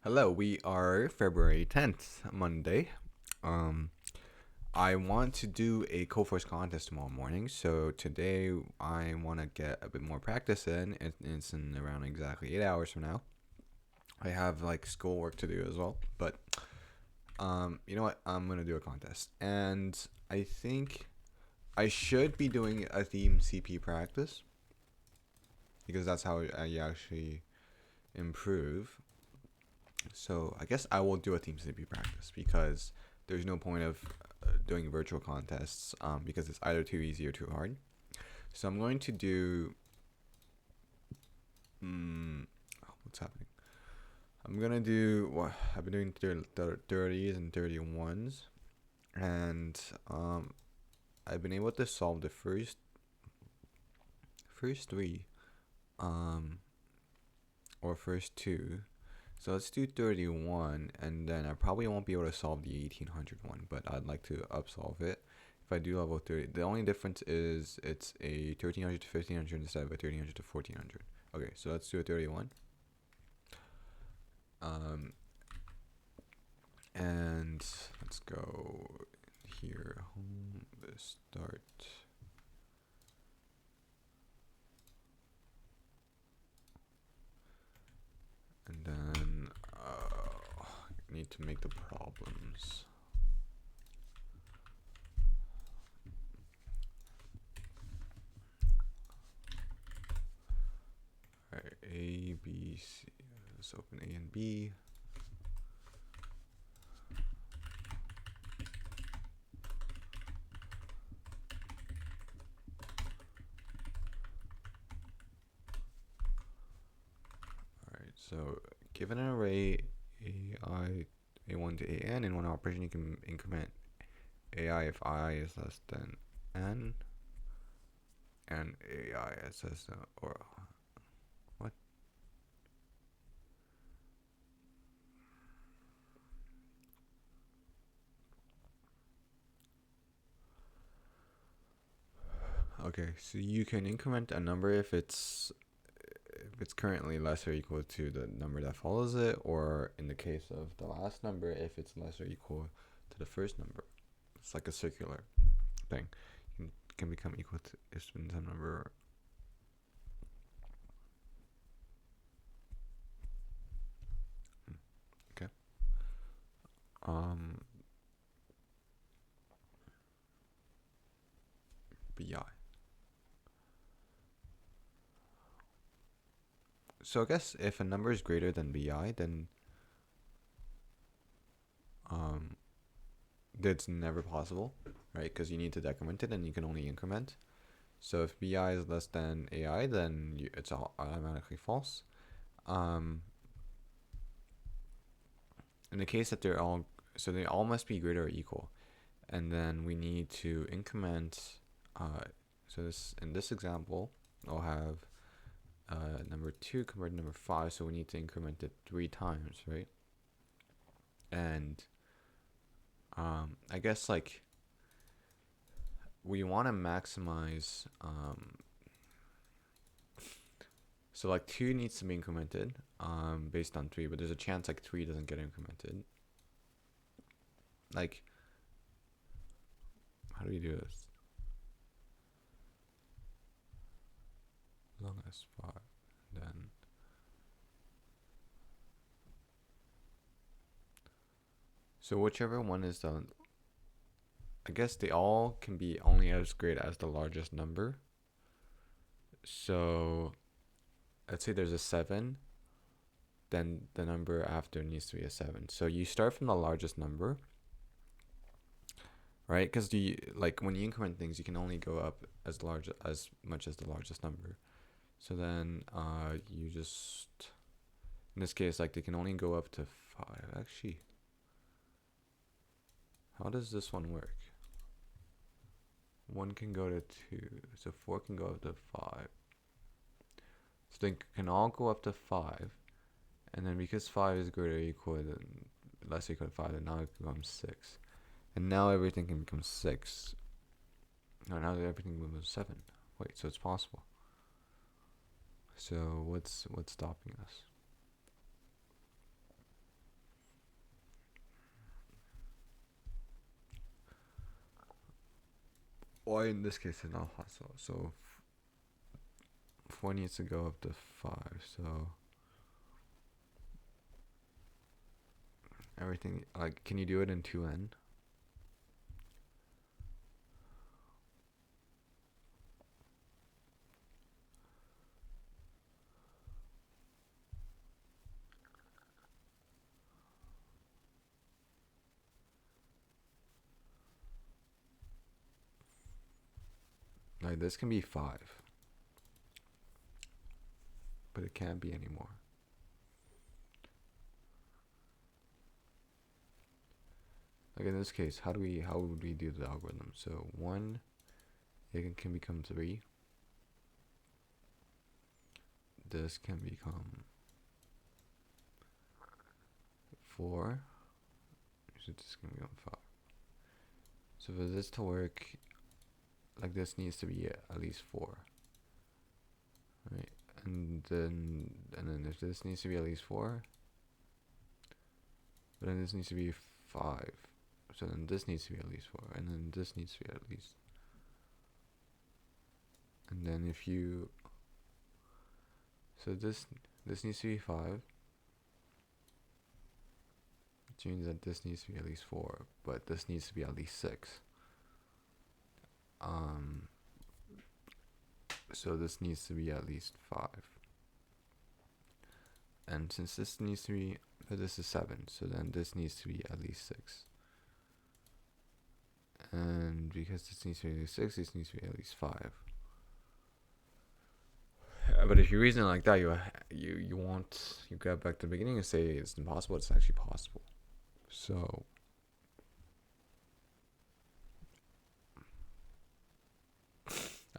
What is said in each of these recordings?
Hello, we are February 10th, Monday. Um, I want to do a Coforce contest tomorrow morning, so today I want to get a bit more practice in. It's in around exactly 8 hours from now. I have like schoolwork to do as well, but you know what? I'm gonna do a contest, and I think I should be doing a ThemeCP practice because that's how I actually improve. So I guess I will do a ThemeCP practice because there's no point of doing virtual contests because it's either too easy or too hard. So I'm going to do. What's happening? I'm gonna do what I've been doing 30s and 31s, and I've been able to solve the first three, um, or first two. So let's do 31, and then I probably won't be able to solve the 1800 one, but I'd like to upsolve it. If I do level 30, the only difference is it's a 1300 to 1500 instead of a 1300 to 1400. Okay, so let's do a 31. Um, and let's go here, home, start. And then I need to make the problems. Alright, A, B, C. Let's open A and B. Alright, so given an array AI A1 to AN in one operation, you can increment AI if I is less than N and AI is less than, or what? Okay, so you can increment a number if it's currently less or equal to the number that follows it, or in the case of the last number, if it's less or equal to the first number. It's like a circular thing. It can become equal to if some number. Okay. Um, BI. So I guess if a number is greater than BI, then um, that's never possible, right? Because you need to decrement it and you can only increment. So if BI is less than AI, then it's automatically false. Um, in the case that they all must be greater or equal, and then we need to increment. So in this example, I'll have number 2 compared to number 5, so we need to increment it 3 times, right? And I guess like we want to maximize. So like 2 needs to be incremented based on 3, but there's a chance like 3 doesn't get incremented. Like, how do we do this? As long as 5, then. So whichever one is the, I guess they all can be only as great as the largest number. So let's say there's a 7, then the number after needs to be a 7. So you start from the largest number, right? Because like when you increment things, you can only go up as much as the largest number. So then you just, in this case, like they can only go up to 5. Actually, how does this one work? 1 can go to 2, so 4 can go up to 5. So they can all go up to 5, and then because 5 is greater or equal than less equal to 5, then now it becomes 6. And now everything can become 6. No, now everything becomes 7. Wait, so it's possible. So what's stopping us? Or in this case, it's not possible. So 4 needs to go up to 5. So everything, like, can you do it in 2n? Like, this can be 5, but it can't be anymore. Like in this case, how would we do the algorithm? So 1, it can become 3. This can become 4. So this can become 5. So for this to work, like, this needs to be at least 4, right? And then if this needs to be at least 4, but then this needs to be 5. So then this needs to be at least 4, and then this needs to be at least. And then if you, so this needs to be 5, which means that this needs to be at least 4, but this needs to be at least 6. So this needs to be at least 5. And since this needs to be, this is 7, so then this needs to be at least 6. And because this needs to be at least 6, this needs to be at least 5. But if you reason like that, you go back to the beginning and say it's impossible. It's actually possible. So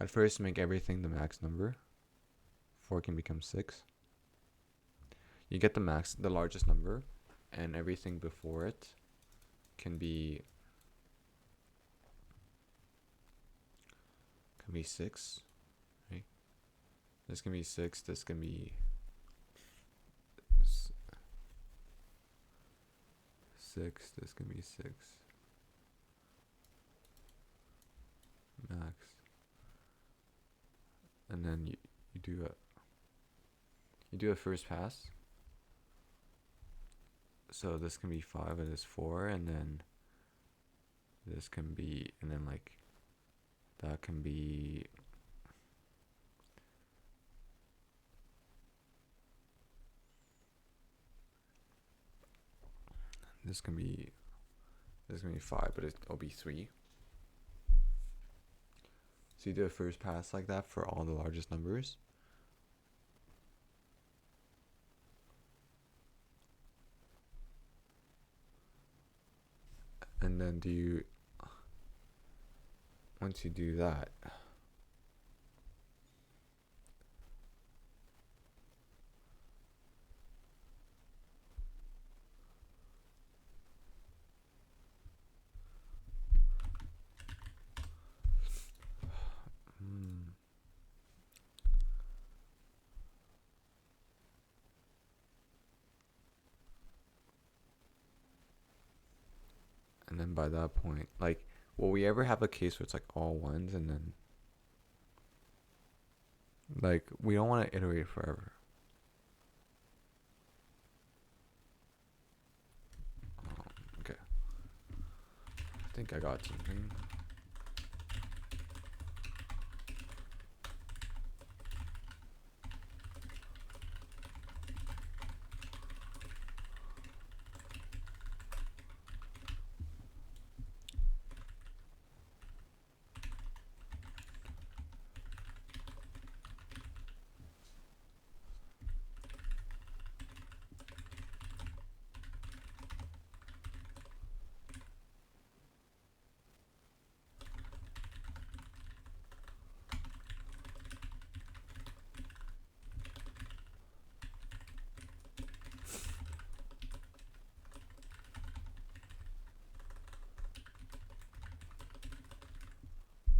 at first, make everything the max number. 4 can become 6. You get the largest number, and everything before it can be 6, right? This can be 6. This can be 6. This can be 6. Max. And then you do a first pass. So this can be 5 and this 4, and then this can be, and then like that can be this can be 5, but it'll be 3. So you do a first pass like that for all the largest numbers. And then once you do that, and then by that point, like, will we ever have a case where it's like all ones, and then like we don't want to iterate forever. Okay, I think I got something.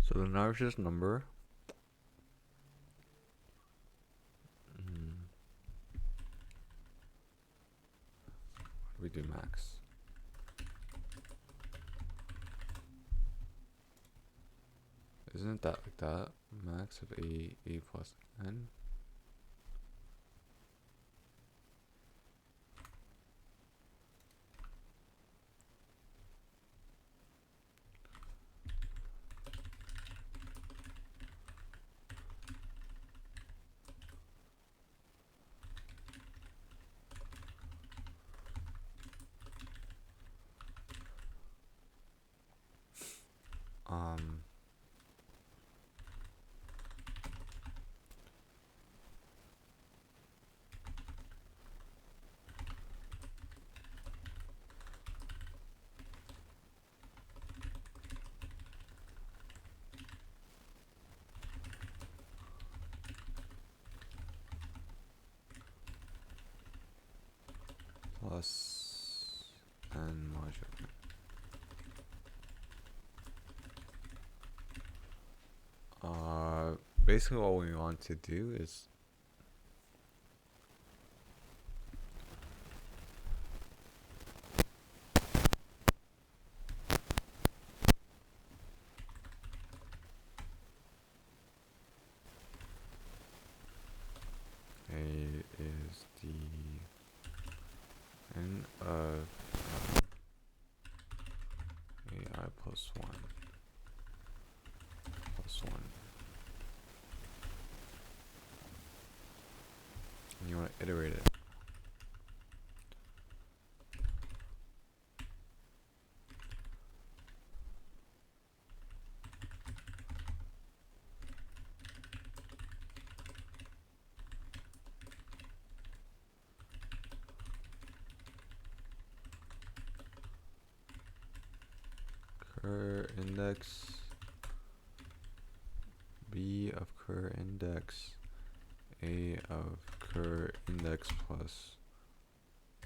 So the largest number we do max. Isn't that like that? Max of a plus n. Um, plus n modulo. Basically what we want to do is a is the n of ai plus 1 plus 1. And you want to iterate it. Cur index b of cur index a of cur index plus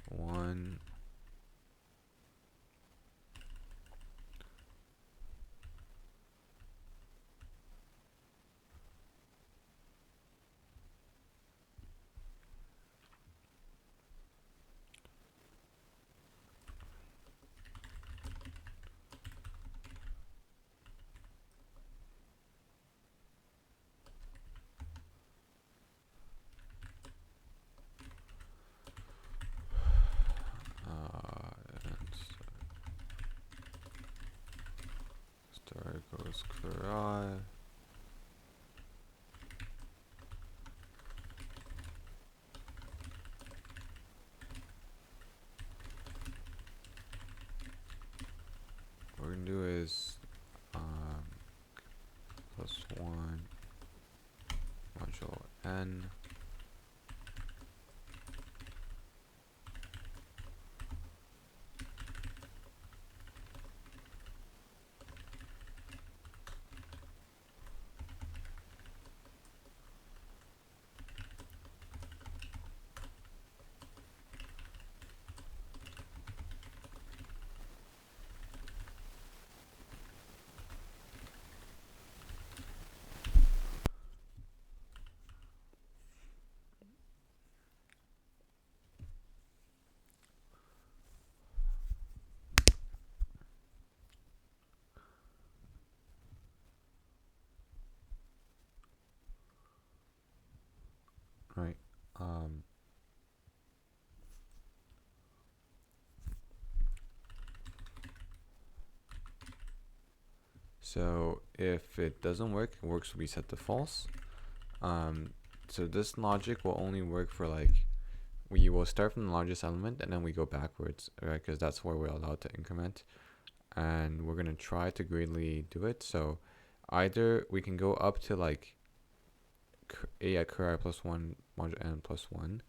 1 . And star goes cur I. What we're gonna do is plus 1 modulo n. Right. So if it doesn't work, it works reset to false. So this logic will only work for like, we will start from the largest element and then we go backwards, right? Because that's where we're allowed to increment. And we're gonna try to greatly do it. So either we can go up to like a at cur I plus 1 modulo n plus 1,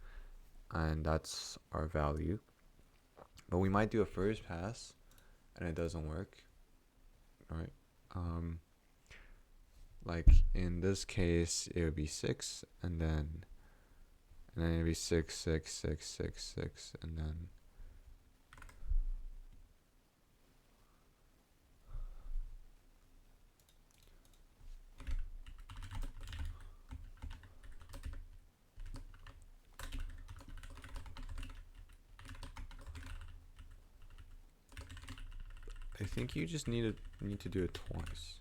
and that's our value. But we might do a first pass and it doesn't work, right? Like in this case it would be 6 and then it'd be 6 6 6 6 6 and then I think you just need to do it twice.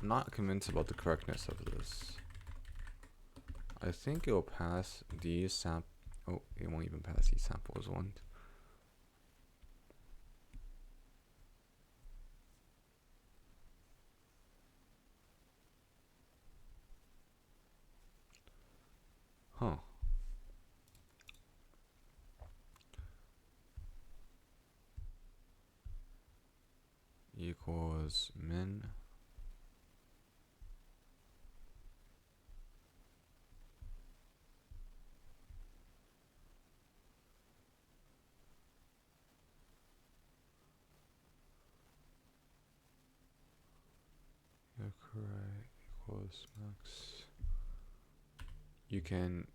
I'm not convinced about the correctness of this. I think it'll pass these oh, it won't even pass these samples ones. Huh. Equals min. You're correct. Equals max. You can.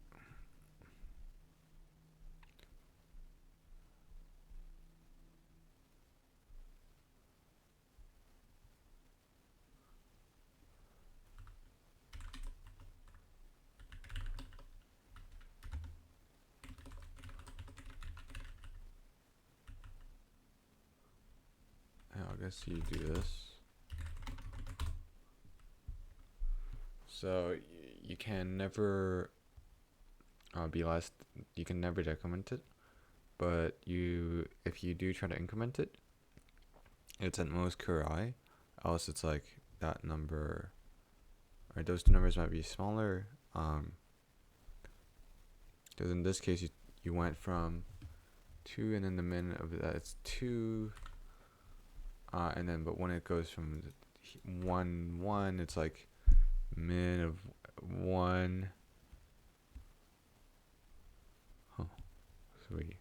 Yeah, I guess you do this. So you can never be less. You can never decrement it, but if you do try to increment it, it's at most Kurai, else it's like that number, or those two numbers might be smaller. Because in this case you went from 2 and then the min of that it's 2, and then but when it goes from 1 it's like min of 1. Huh. 3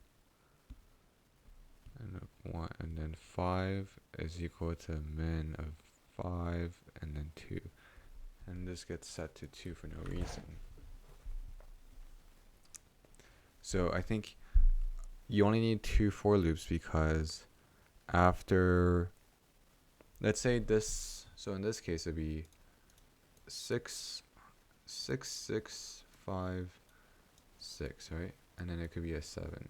and 1, and then 5 is equal to min of 5 and then 2, and this gets set to 2 for no reason. So I think you only need 2 for loops, because after, let's say this, so in this case it'd be 6 6 6 5 6, right? And then it could be a 7.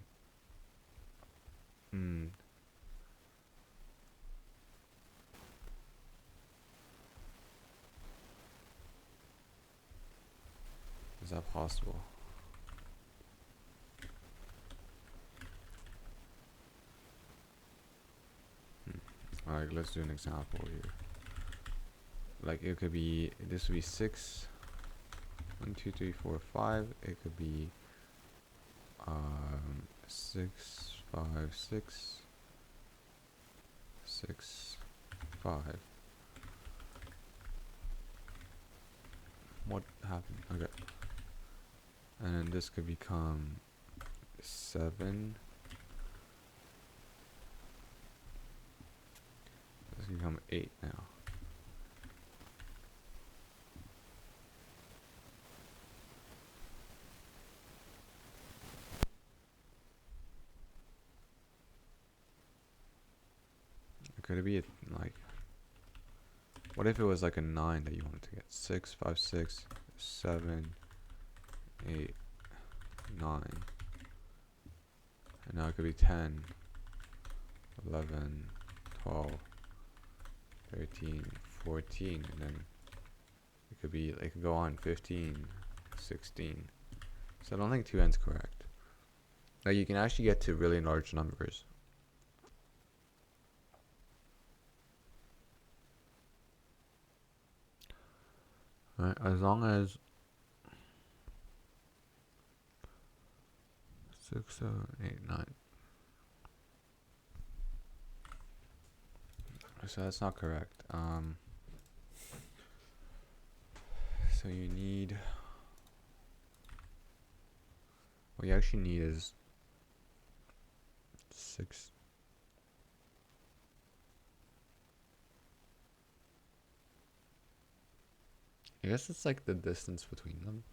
Is that possible? Alright, let's do an example here. Like it could be, this would be 6 1 2 3 4 5. It could be 6 5 6 6 5. What happened? Okay. And then this could become 7. This can become 8 now. Could it be like, what if it was like a 9 that you wanted to get? 6 5 6 7 8 9. And now it could be 10 11 12 13 14, and then it could be, it could go on 15 16. So I don't think 2n's correct. Like you can actually get to really large numbers. Right, as long as 6 7 8 9. So that's not correct. So you need, what you actually need is 6. I guess it's like the distance between them.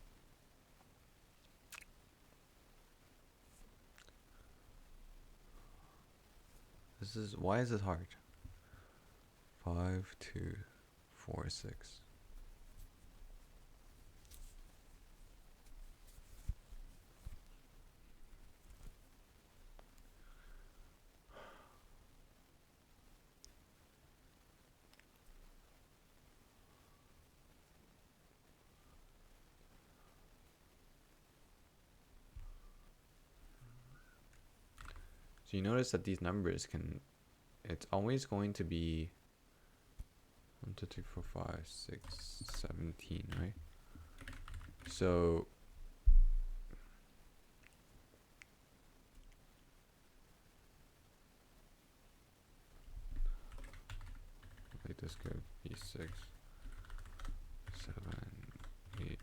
This is, why is it hard? 5 2 4 6. So you notice that these numbers can, it's always going to be 1, 2, 3, 4, 5, 6, 17, right? So like this could be 6, 7, 8.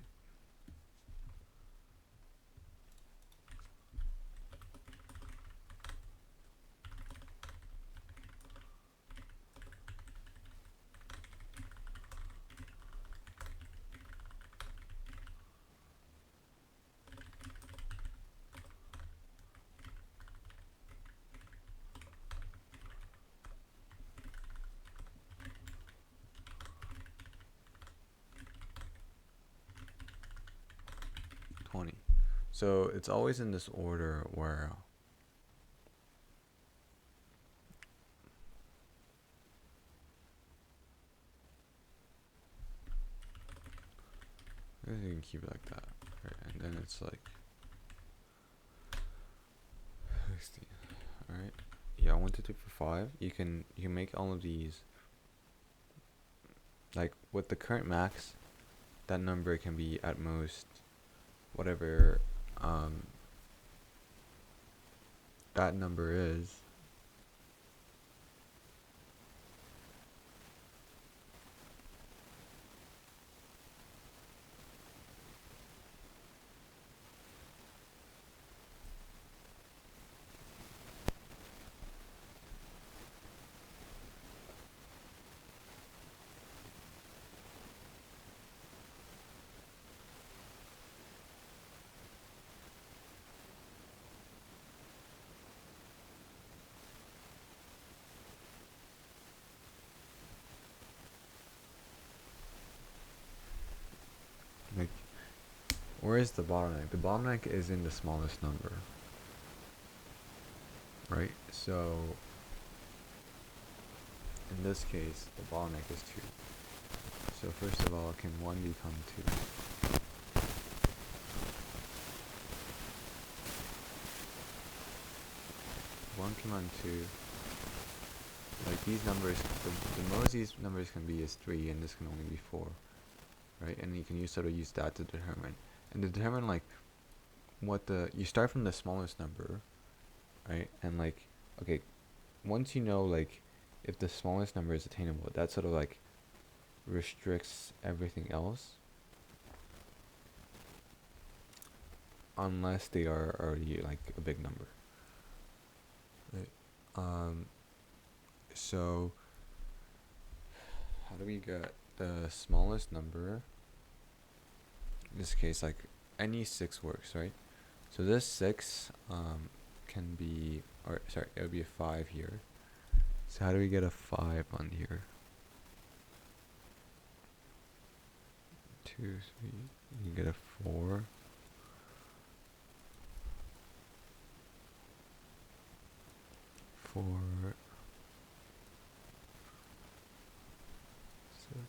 20. So it's always in this order where I guess you can keep it like that, right? And then it's like 16. All right. Yeah, 1, 2, 3, 4, 5. You can make all of these like with the current max. That number can be at most whatever that number is. Like, where is the bottleneck? The bottleneck is in the smallest number, right? So in this case, the bottleneck is 2. So first of all, can 1 become 2? 1 can run 2. Like these numbers, the most these numbers can be is 3, and this can only be 4, right? And you can sort of use that to determine, and to determine like what you start from the smallest number, right? And like, okay, once you know like if the smallest number is attainable, that sort of like restricts everything else, unless they are already like a big number, right? So how do we get the smallest number? In this case, like any 6 works, right? So this 6 can be, or sorry, it would be a 5 here. So how do we get a 5 on here? 2, 3, you can get a 4. 4, 6.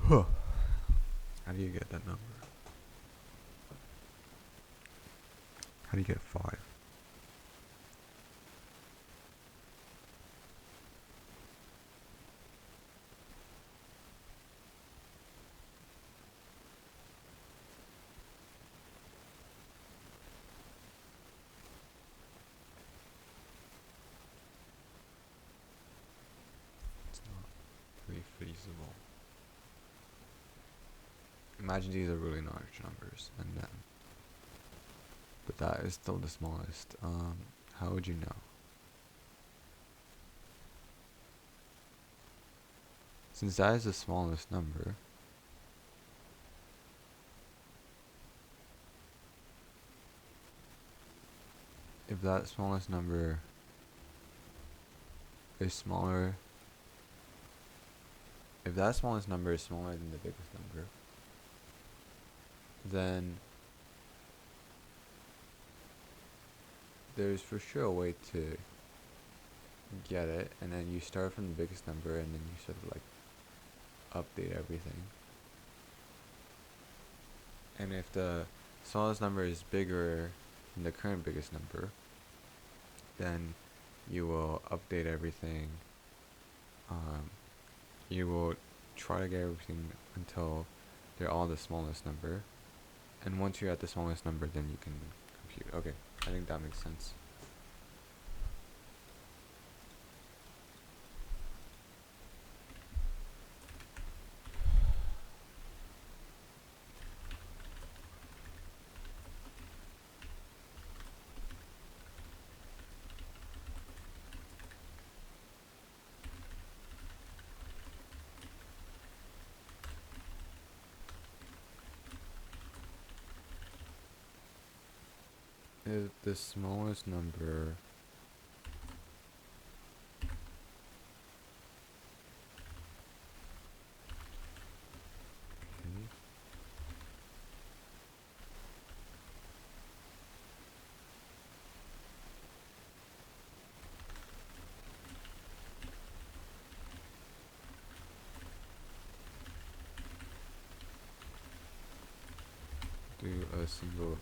Huh. How do you get that number? How do you get 5? It's not really feasible. Imagine these are really large numbers, and then, but that is still the smallest. How would you know? Since that is the smallest number, if that smallest number is smaller, if that smallest number is smaller than the biggest number, then there's for sure a way to get it, and then you start from the biggest number, and then you sort of like update everything. And if the smallest number is bigger than the current biggest number, then you will update everything. You will try to get everything until they're all the smallest number, and once you're at the smallest number, then you can compute. Okay, I think that makes sense. If the smallest number okay, do a single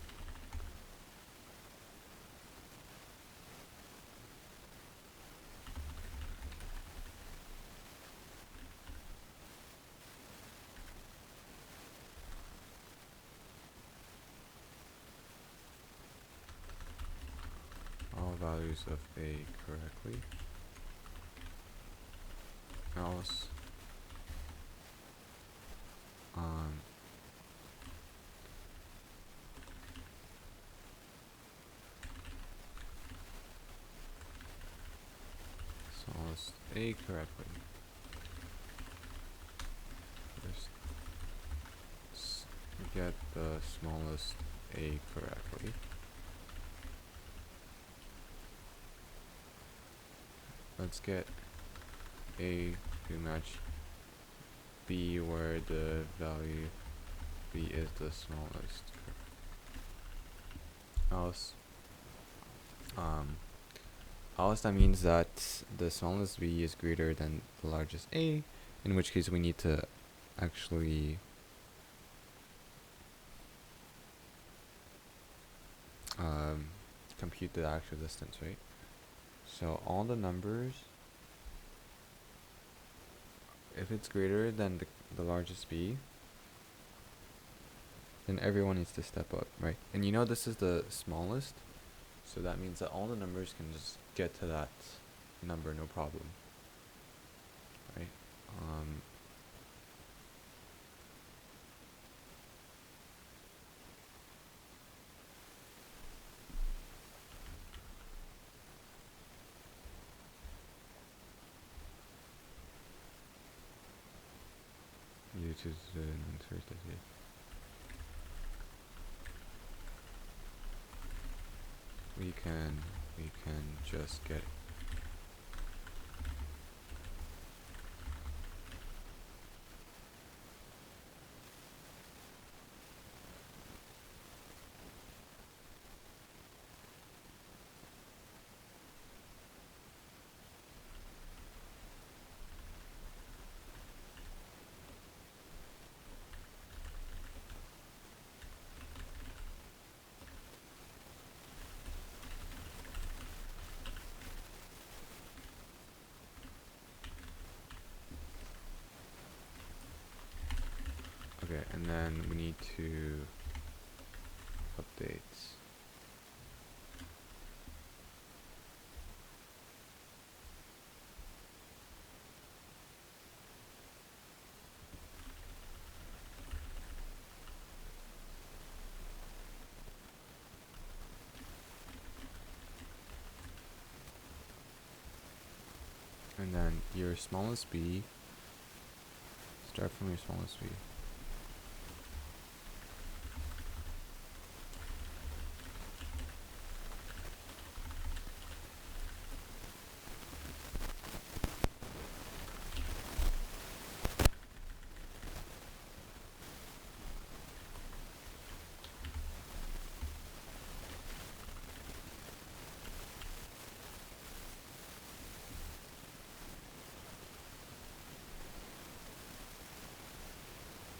all values of a correctly, else um, smallest a correctly. First, get the smallest a correctly. Let's get a to match b where the value b is the smallest. Else, else that means that the smallest b is greater than the largest a, in which case we need to actually compute the actual distance, right? So all the numbers, if it's greater than the largest b, then everyone needs to step up, right? And you know this is the smallest, so that means that all the numbers can just get to that number no problem, right? You choose the answers that we can just get okay, and then we need to update. And then your smallest b, start from your smallest b.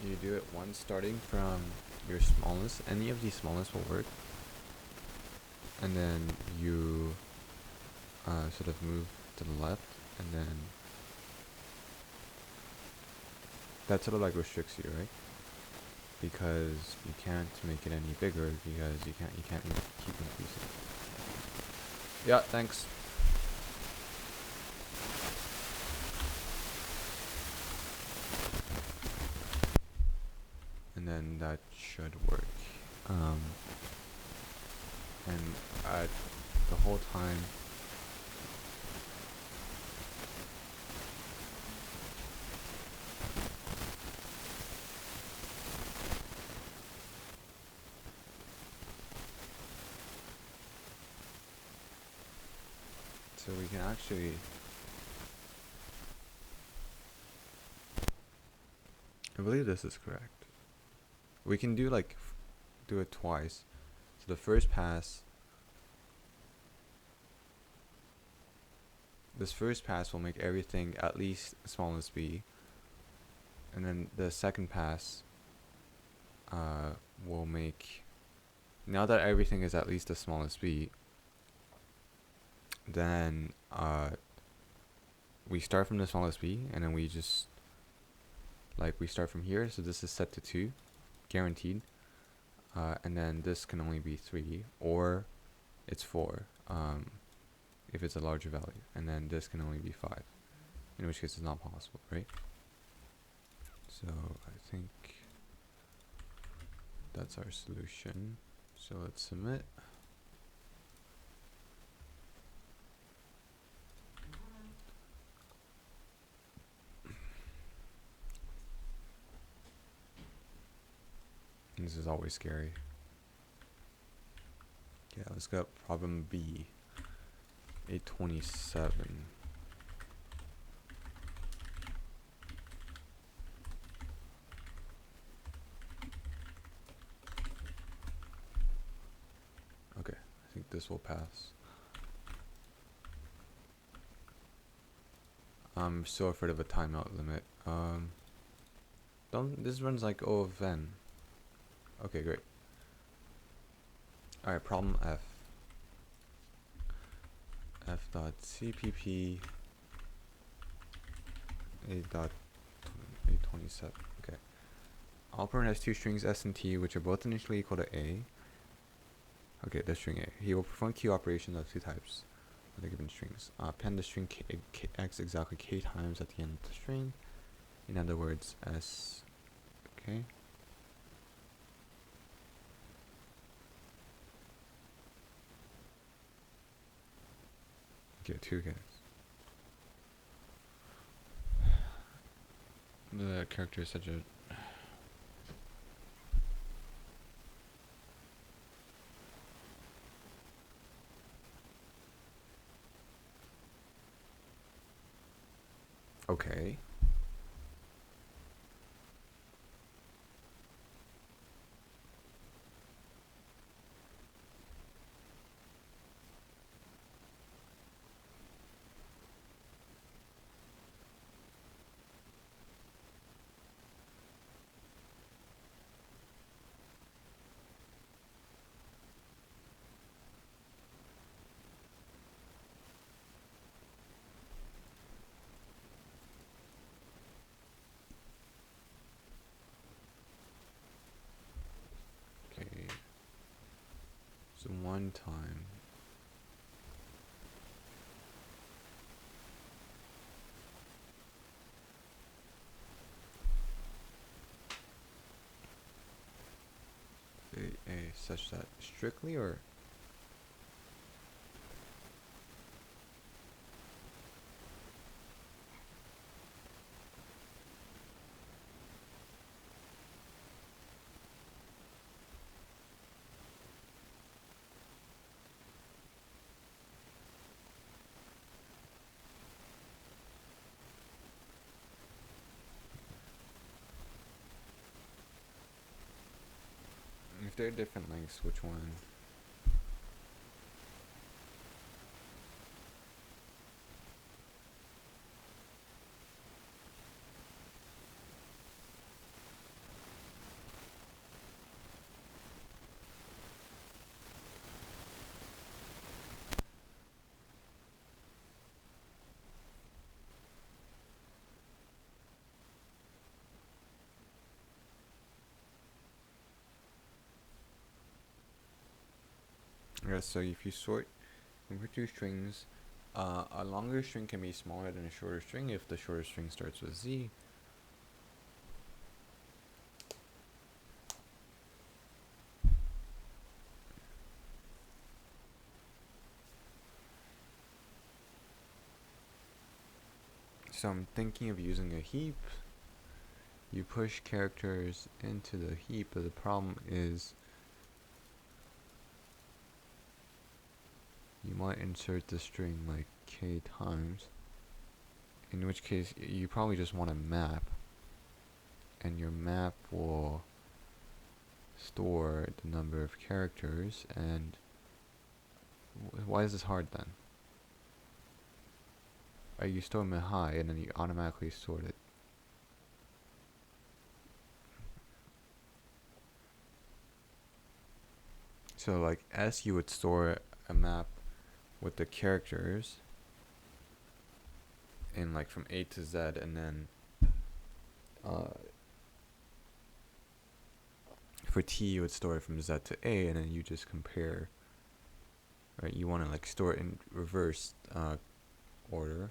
You do it once starting from your smallness. Any of these smallness will work. And then you sort of move to the left, and then that sort of like restricts you, right? Because you can't make it any bigger because you can't keep increasing. Yeah, thanks. And then that should work. And at the whole time, so we can actually, I believe this is correct. We can do like, do it twice. So the first pass, this first pass will make everything at least smallness b, and then the second pass will make, now that everything is at least the smallest b, then we start from the smallest b, and then we just, like, we start from here, so this is set to 2, guaranteed, and then this can only be 3, or it's 4, if it's a larger value, and then this can only be 5, in which case it's not possible, right? So I think that's our solution. So let's submit. This is always scary. Yeah, let's go problem B. 827. Okay, I think this will pass. I'm so afraid of a timeout limit. This runs like O of n. Okay, great. Alright, problem F. F dot CPP 8.827. Okay. Operand has two strings S and T, which are both initially equal to A. Okay, the string A. He will perform Q operations of two types of the given strings. Append the string X exactly K times at the end of the string. In other words, S. Okay. Okay, 2 guys. The character is such a... Okay. Okay. So one time. A such that strictly, or... If they're different lengths, which one? Yeah, so if you convert two strings, a longer string can be smaller than a shorter string if the shorter string starts with Z. So I'm thinking of using a heap. You push characters into the heap, but the problem is you might insert the string like k times, in which case you probably just want a map, and your map will store the number of characters. And why is this hard then? You store them at high and then you automatically sort it. So like S, you would store a map with the characters in like from A to Z, and then for T you would store it from Z to A, and then you just compare. Right, you want to like store it in reverse order.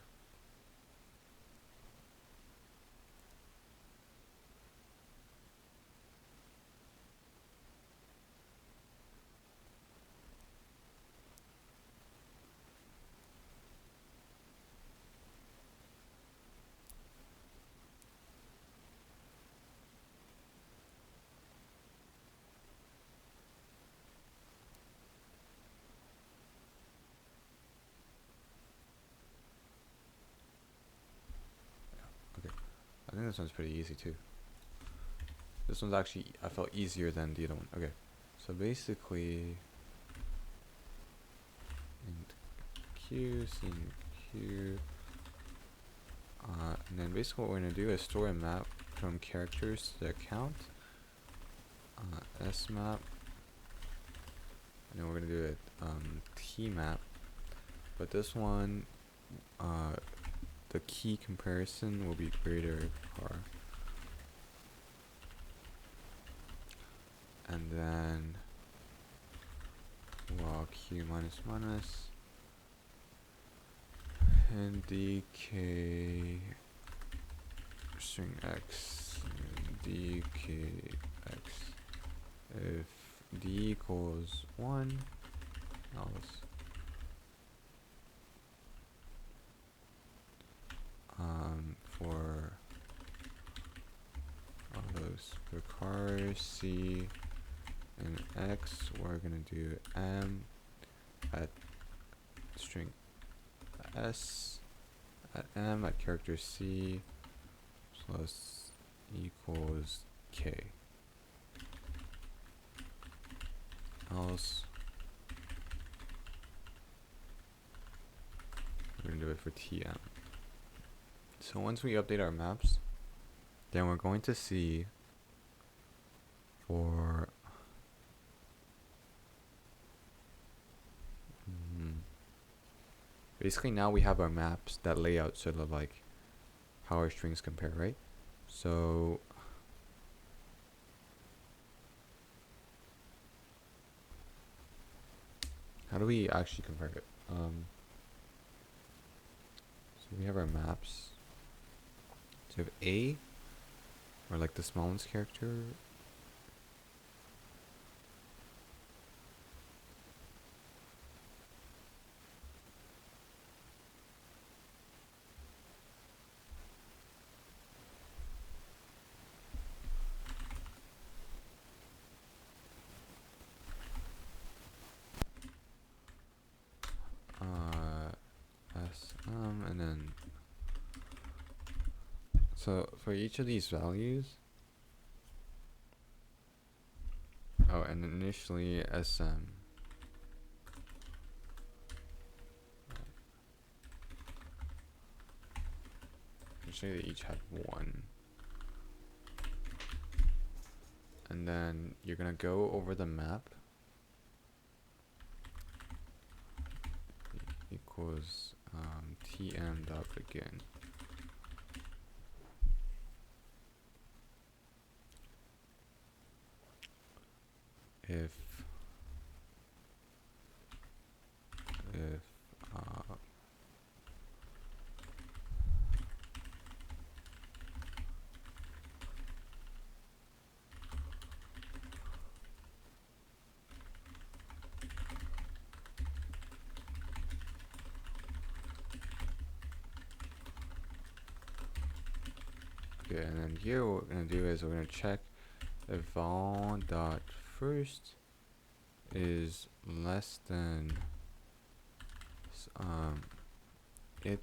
Okay, I think this one's pretty easy too. This one's actually, I felt easier than the other one. Okay, so basically, int Q, scene Q, and then basically what we're gonna do is store a map from characters to account, S map, and then we're gonna do a T map, but this one, the key comparison will be greater or, and then while Q minus minus and dk string x dk x if d equals 1 else for all those for car C and X, we're gonna do M at string S at M at character C plus equals K. Else we're gonna do it for TM. So once we update our maps, then we're going to see for basically now we have our maps that lay out sort of like how our strings compare, right? So how do we actually compare it? So we have our maps. So we have A, or like the smallest character. And then so for each of these values, and initially SM. Initially they each had 1. And then you're gonna go over the map equals tm dot begin. If good. And then here what we're gonna do is we're gonna check if vol dot first is less than it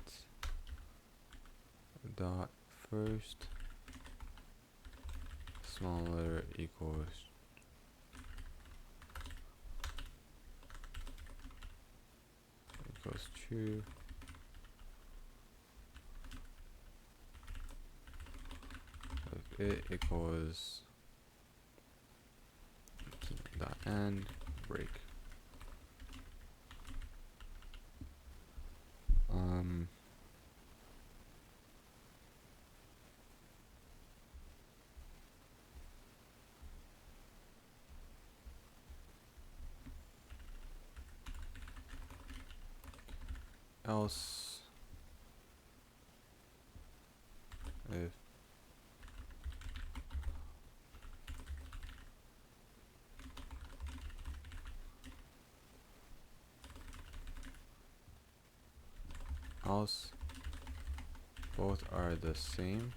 dot first smaller equals true. If it equals dot end break. Else if else both are the same,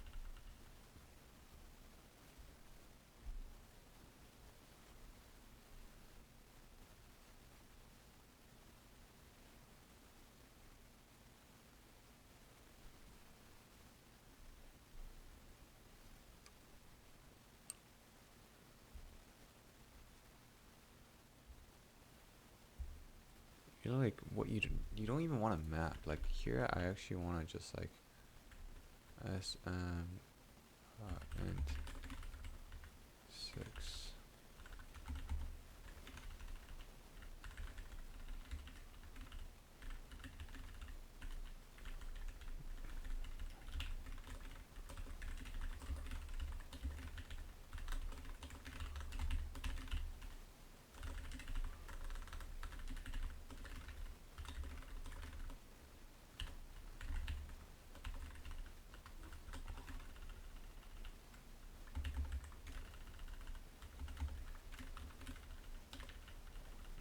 you know, like what you don't even want to map. Like here I actually want to just like sm int 6.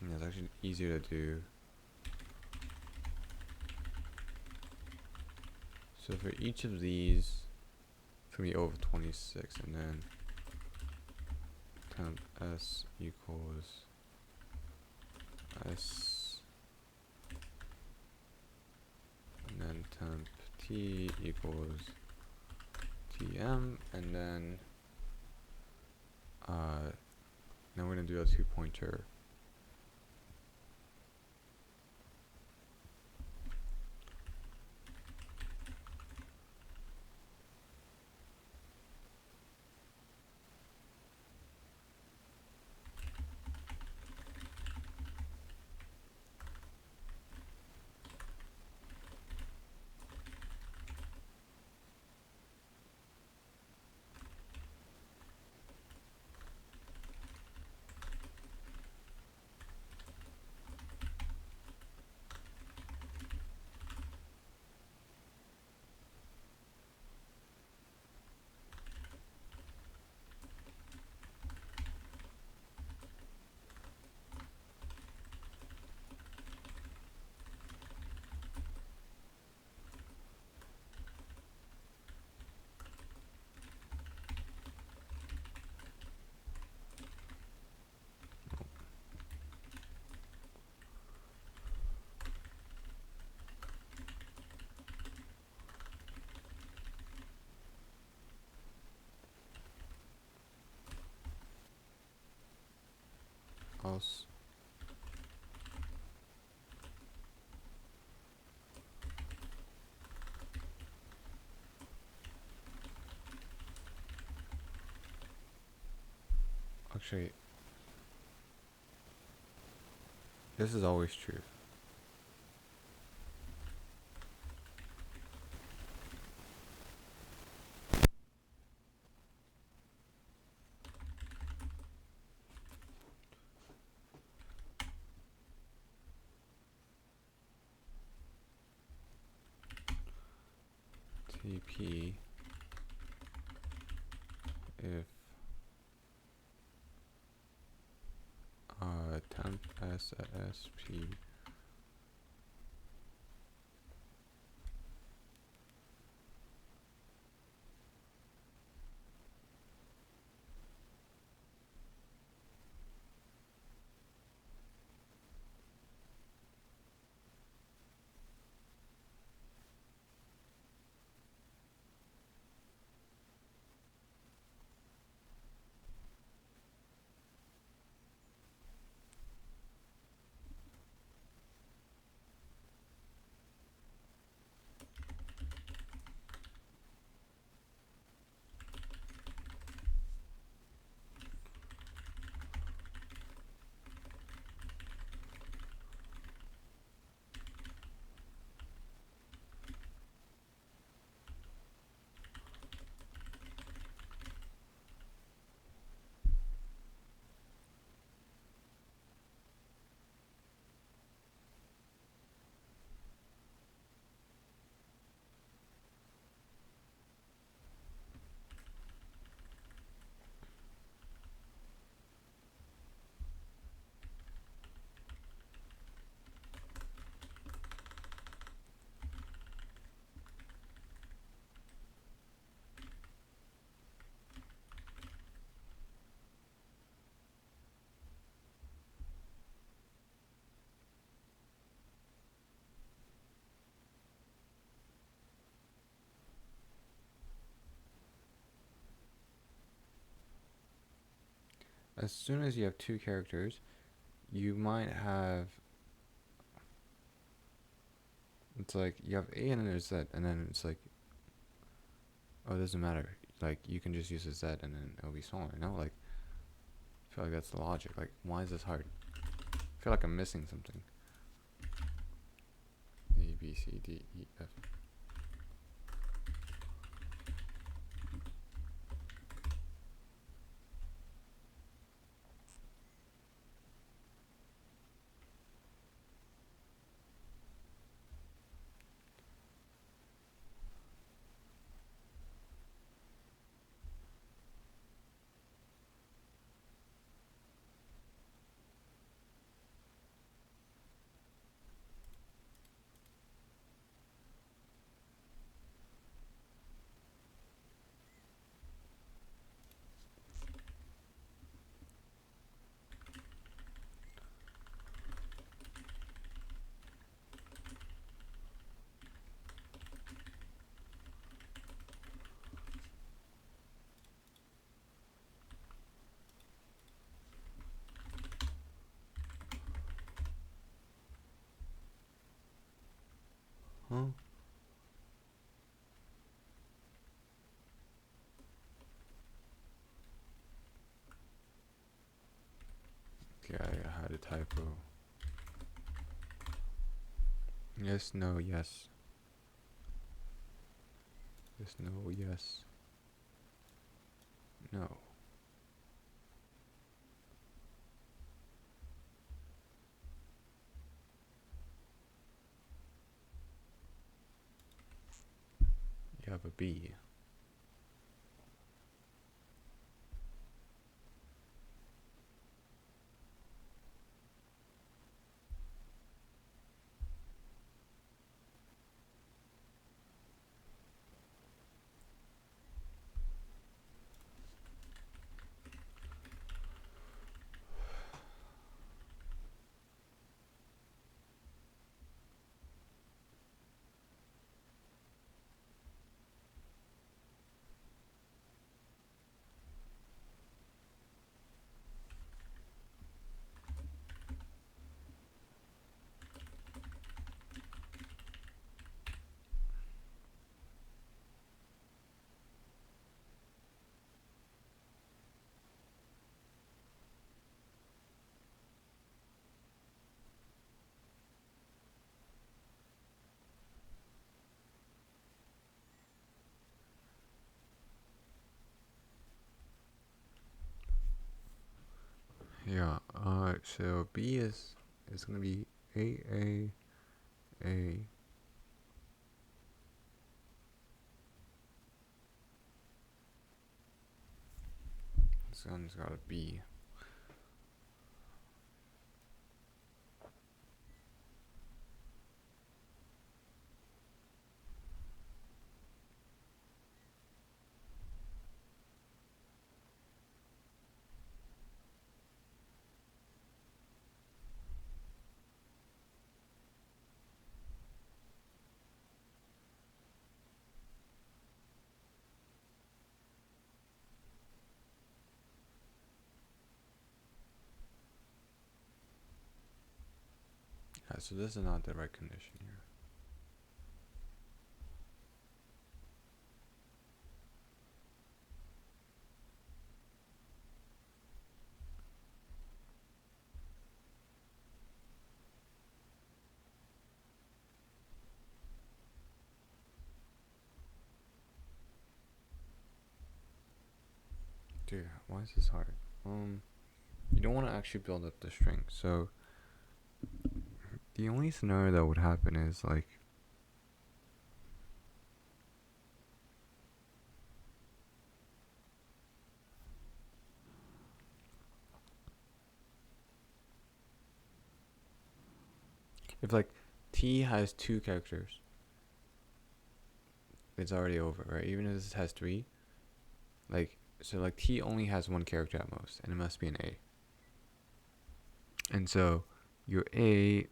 And it's actually easier to do. So for each of these, it's gonna be over 26, and then temp s equals s, and then temp t equals tm, and then now we're gonna do a 2-pointer. Else actually, this is always true. TP if temp s at sp as soon as you have two characters, you might have. It's like you have A and then there's Z, and then it's like, oh, it doesn't matter. Like you can just use a Z and then it'll be smaller. No, like I feel like that's the logic. Like why is this hard? I feel like I'm missing something. A B C D E F. Huh? Okay, I had a typo. Yes, no, yes. Yes, no, yes. No. You have a B. Yeah. So B is gonna be A. This one's got a B. Yeah, so this is not the right condition here. Dude, why is this hard? You don't want to actually build up the string. So the only scenario that would happen is like if like T has two characters, it's already over, right? Even if this has three, like so like T only has one character at most, and it must be an A. And so your A,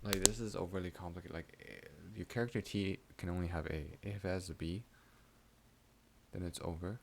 like this this is overly complicated. Like your character T can only have A. If it has a B, then it's over.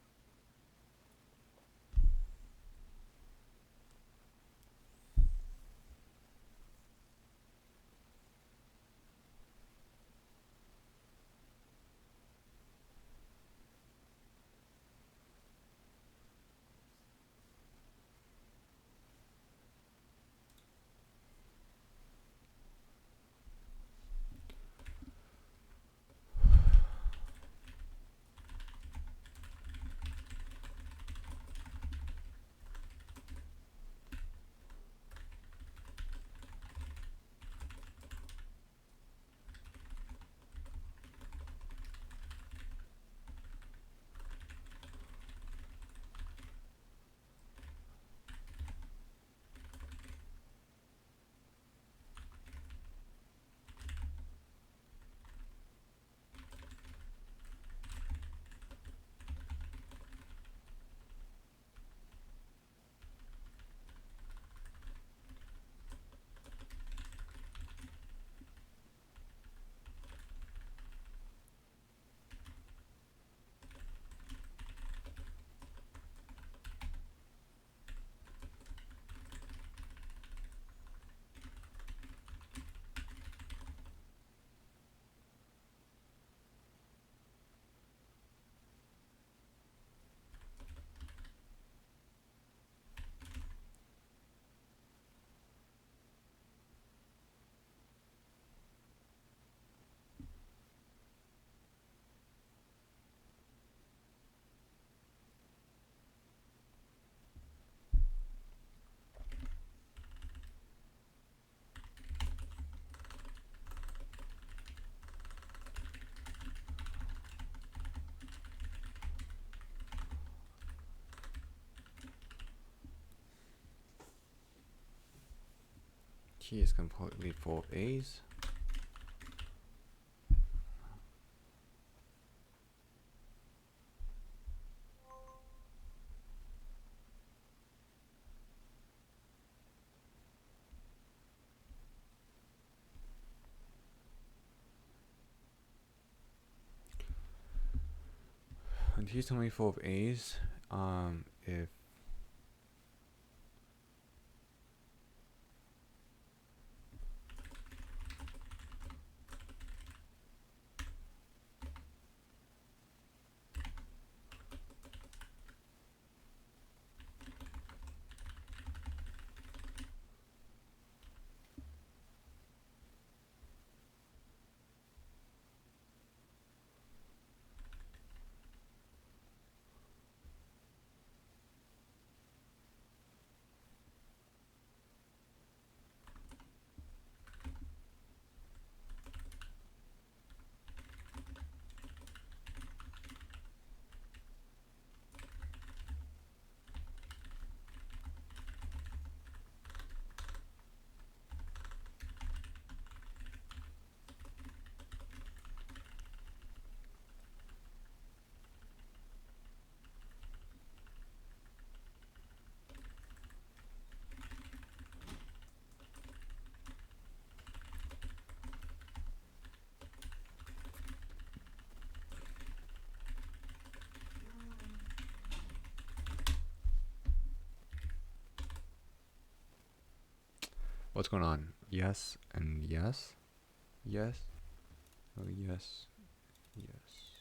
T is completely full of A's. And T is completely full of A's. If what's going on? Yes and yes. Yes. Oh, yes. Yes.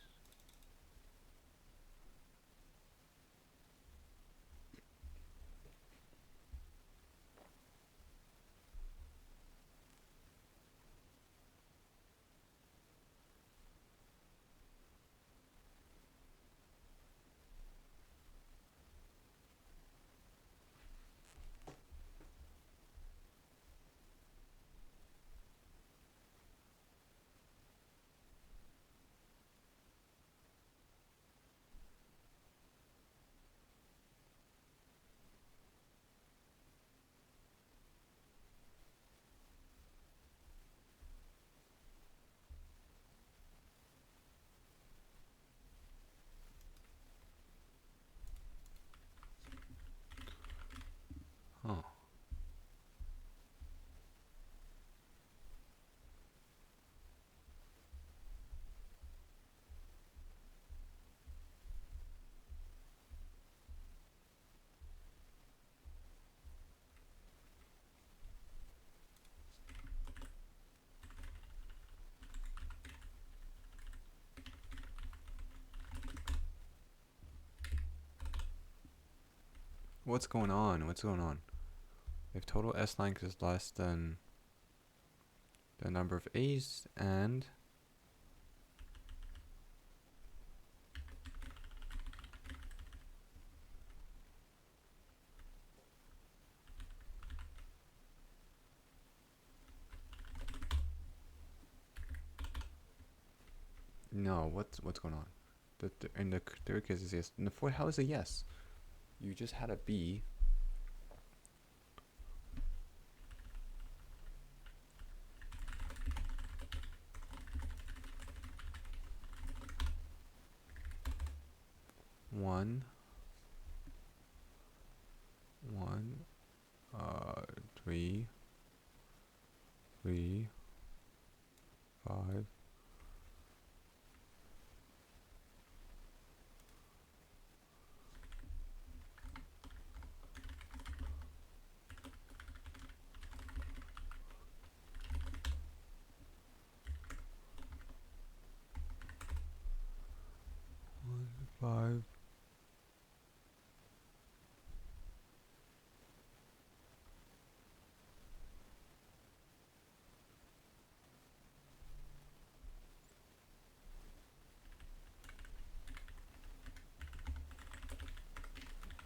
What's going on? What's going on? If total S length is less than the number of A's and no, what's going on? In the third case is yes. In the fourth, how is a yes? You just had a B. One, one, three, three, five. One, five.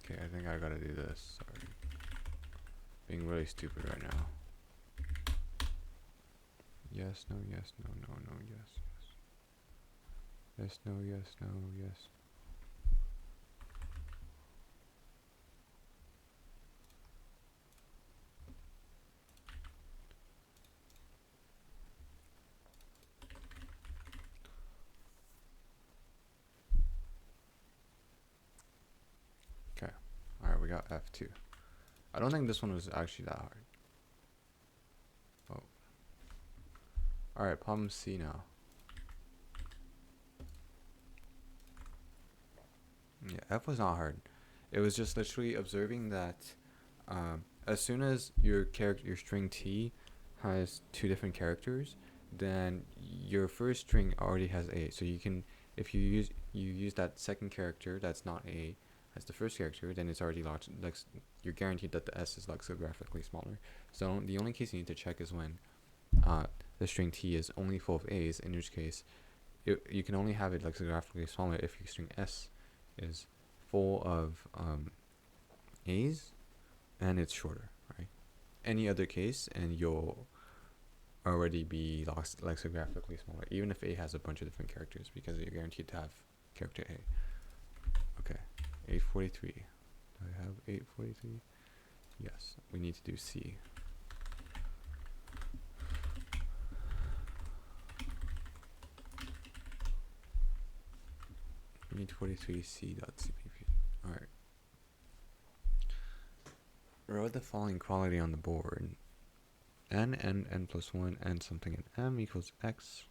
Okay, I think I gotta do this. Sorry. Being really stupid right now. Yes, no, yes, no, no, no, yes, yes. Yes, no, yes, no, yes. Okay. Alright, we got F2. I don't think this one was actually that hard. Oh. Alright, problem C now. Yeah, F was not hard. It was just literally observing that as soon as your string T has two different characters, then your first string already has A. So you can, if you use that second character that's not A as the first character, then it's already you're guaranteed that the S is lexicographically smaller. So the only case you need to check is when the string T is only full of A's, in which case you can only have it lexicographically smaller if your string S is full of A's and it's shorter, right? Any other case and you'll already be lexicographically smaller, even if A has a bunch of different characters, because you're guaranteed to have character A. Okay, 843. Do I have 843? Yes, we need to do C. We need 43 C.cpp. Alright. Wrote the following quality on the board. N plus 1, n something, and m equals x.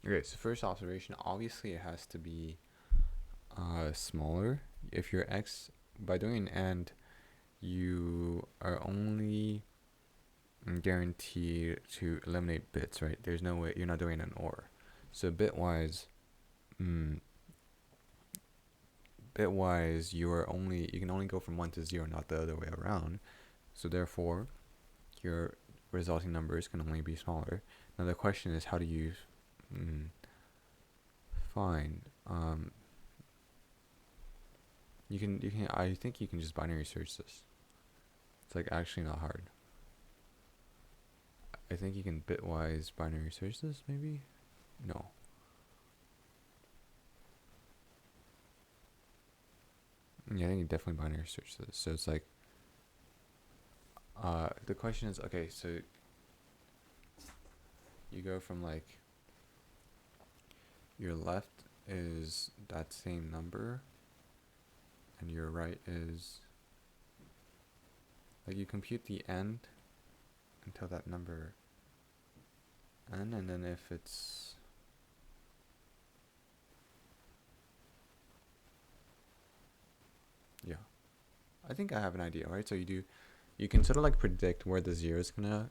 Okay, so first observation, obviously it has to be smaller. If your x, by doing an and, you are only guaranteed to eliminate bits, right? There's no way, you're not doing an or. So bitwise, you can only go from 1 to 0, not the other way around. So therefore, your resulting numbers can only be smaller. Now the question is, how do you find I think you can just binary search this. It's like actually not hard. I think you can bitwise binary search this, maybe? No. Yeah, I think you definitely binary search this. So it's like The question is, okay, so you go from like your left is that same number and your right is like you compute the end until that number n, and then if it's yeah, I think I have an idea, right? So you can sort of like predict where the zero is gonna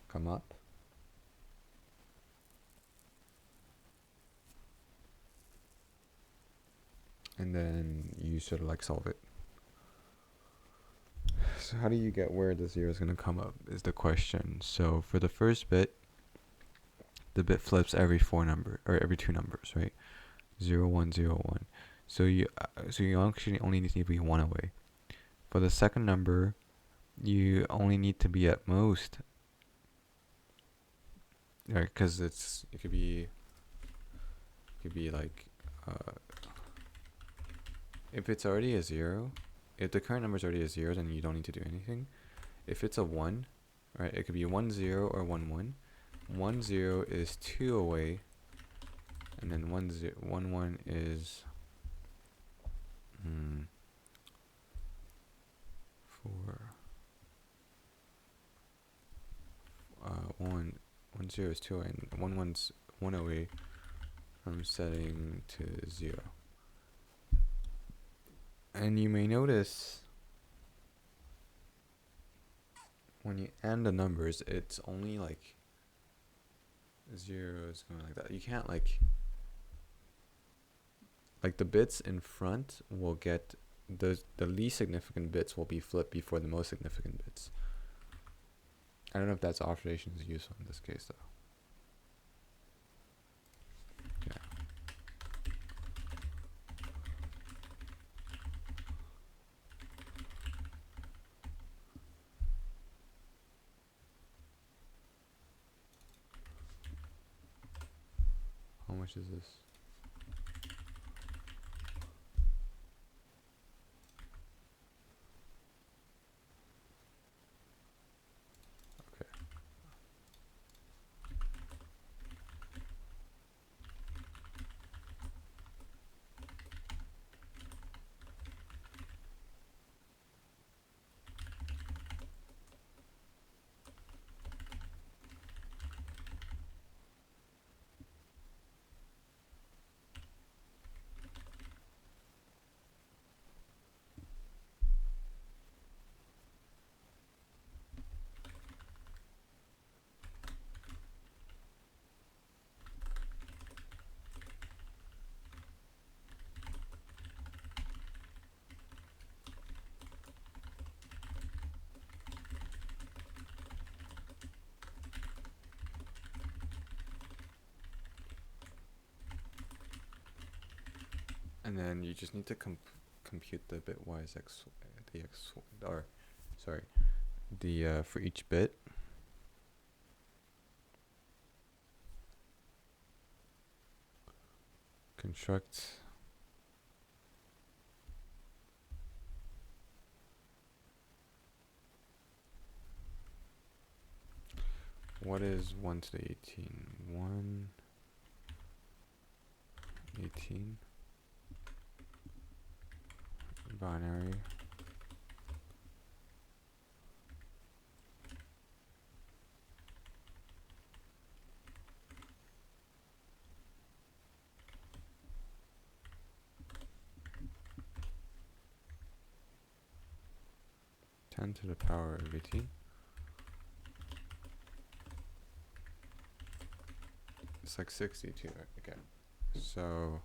come up. And then you sort of like solve it. So how do you get where the zero is going to come up is the question. So for the first bit, the bit flips every every two numbers, right? 0, 1, 0, 1. So you actually only need to be one away. For the second number, you only need to be at most, right? Because it could be like if it's already a 0, if the current number is already a 0, then you don't need to do anything. If it's a 1, right, it could be 1, 0 or 1, 1. 1, 0 is 2 away, and then 1, 1 is 4. 1, 0 is 2 away, and 1, 1's 1 away from setting to 0. And you may notice when you add the numbers, it's only like 0 is going like that. You can't like the bits in front will get the least significant bits will be flipped before the most significant bits. I don't know if that's observation is useful in this case though. Yeah. How much is this? Okay. And then you just need to compute the bitwise for each bit. Construct what is 1 to the 18? 1 18 binary ten to the power of 18. It's like 62 again. So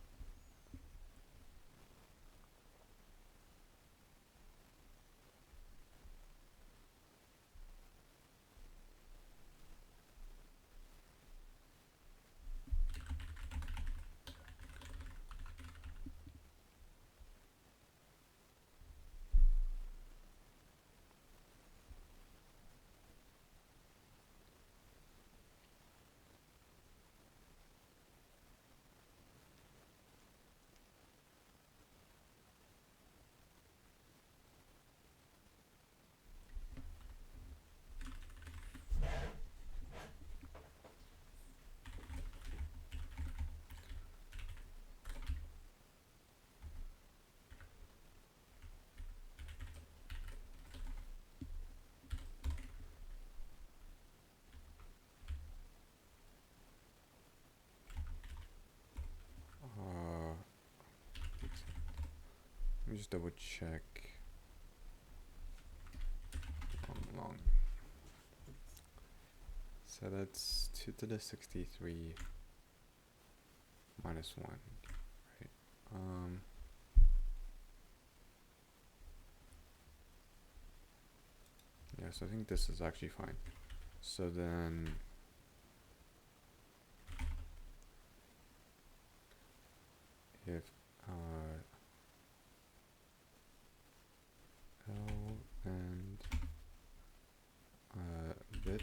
just double check. Long. So that's 2 to the 63 minus 1, right? Yeah, so I think this is actually fine. So then if L and bit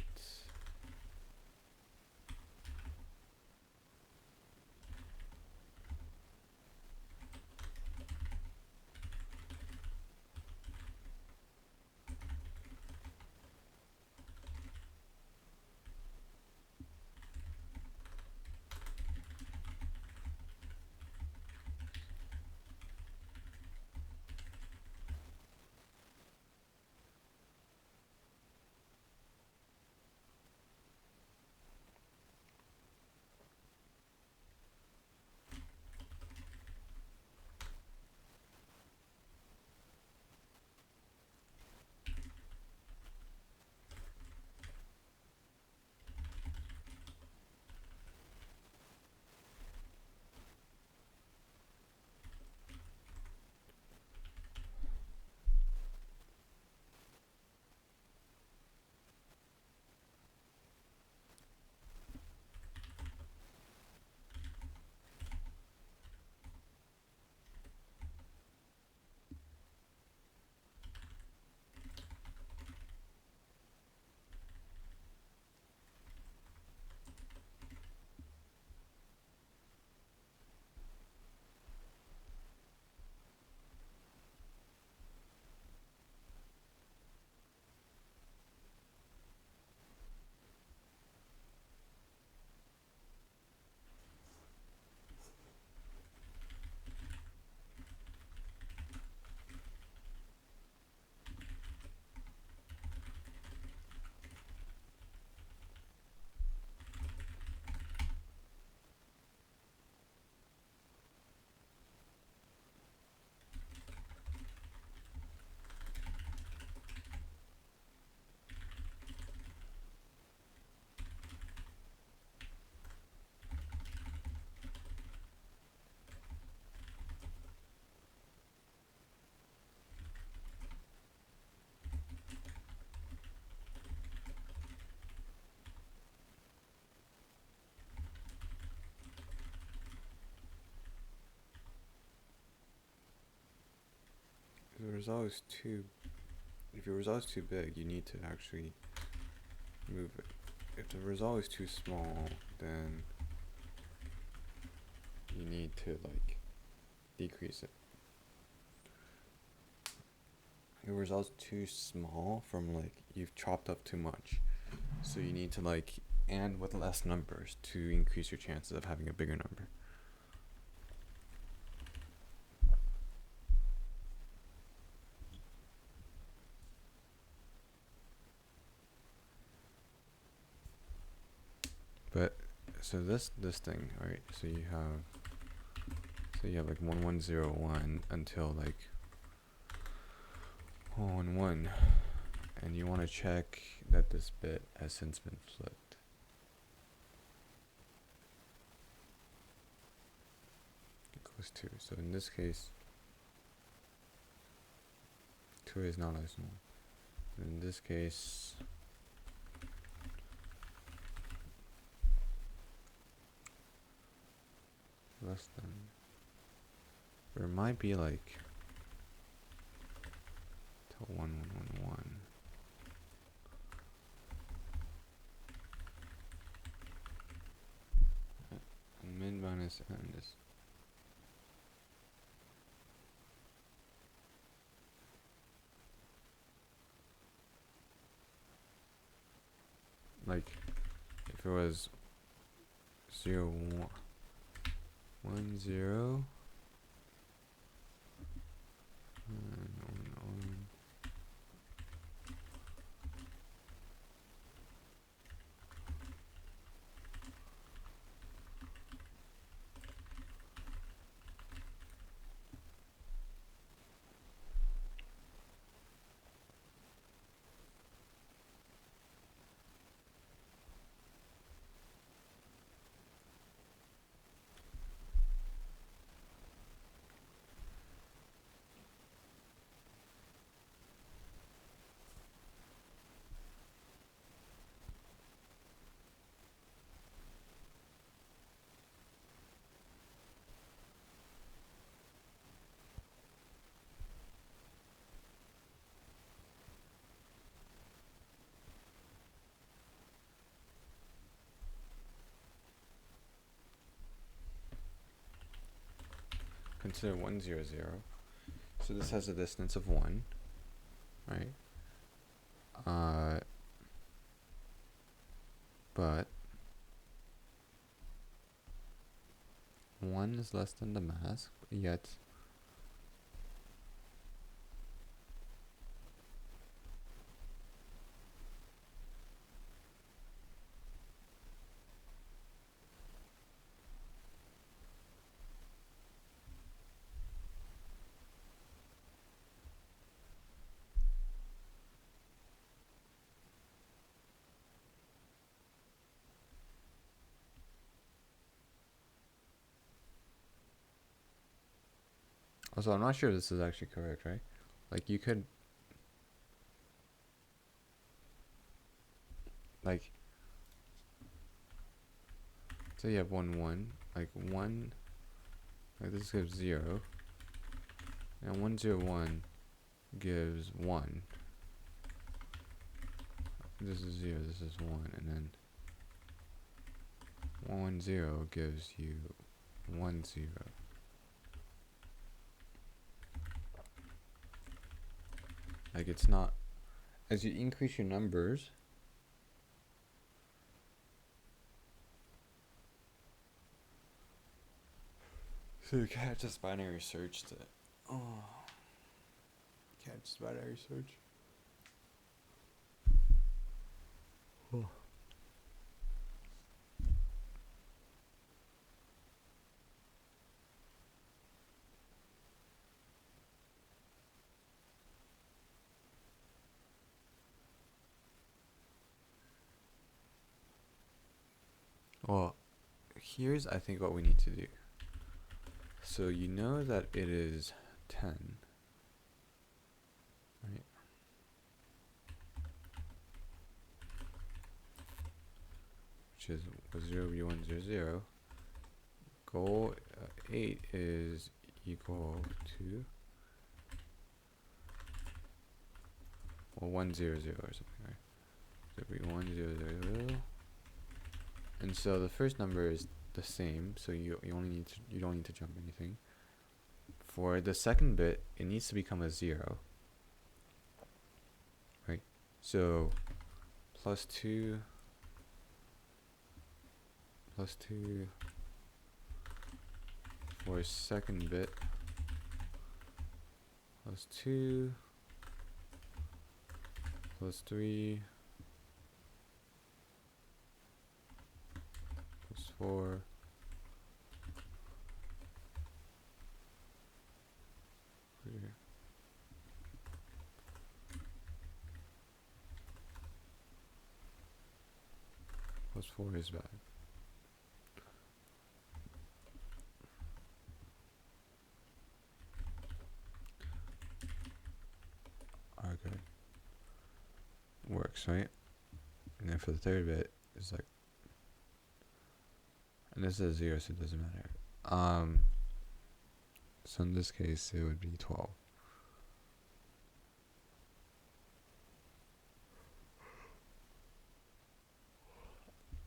if the result is too if your result is too big, you need to actually move it. If the result is too small, then you need to like decrease it. Your result's too small from like you've chopped up too much, so you need to like and with less numbers to increase your chances of having a bigger number. But so this thing, right? So you have like 1101 until like 111, and you want to check that this bit has since been flipped. Equals 2. So in this case, 2 is not as small. In this case, less than. Or it might be like till 1111. And min minus n is like if it was 0 1 0 and 1 1. consider 1, 0, 0. So this has a distance of 1, right? But 1 is less than the mask, yet also I'm not sure if this is actually correct, right? Like you could like so you have 1 1, like 1, like this gives 0, and 1 0 1 gives 1. This is 0, this is 1, and then 1 0 gives you 1 0. Like it's not, as you increase your numbers, so you can't just binary search to, oh, you can't just binary search. Oh. Well, here's I think what we need to do. So you know that it is 10, right? Which is 0 b 1 0 0. Goal 8 is equal to, well, 1 0 0 or something, right? So it'd be 1 0 0 0. And so the first number is the same, so you don't need to jump anything. For the second bit, it needs to become a 0, right? So +2 for second bit, +2 +3 +4 +4 is bad. Okay. Works, right? And then for the third bit, it's like, and this is 0, so it doesn't matter. So in this case, it would be 12.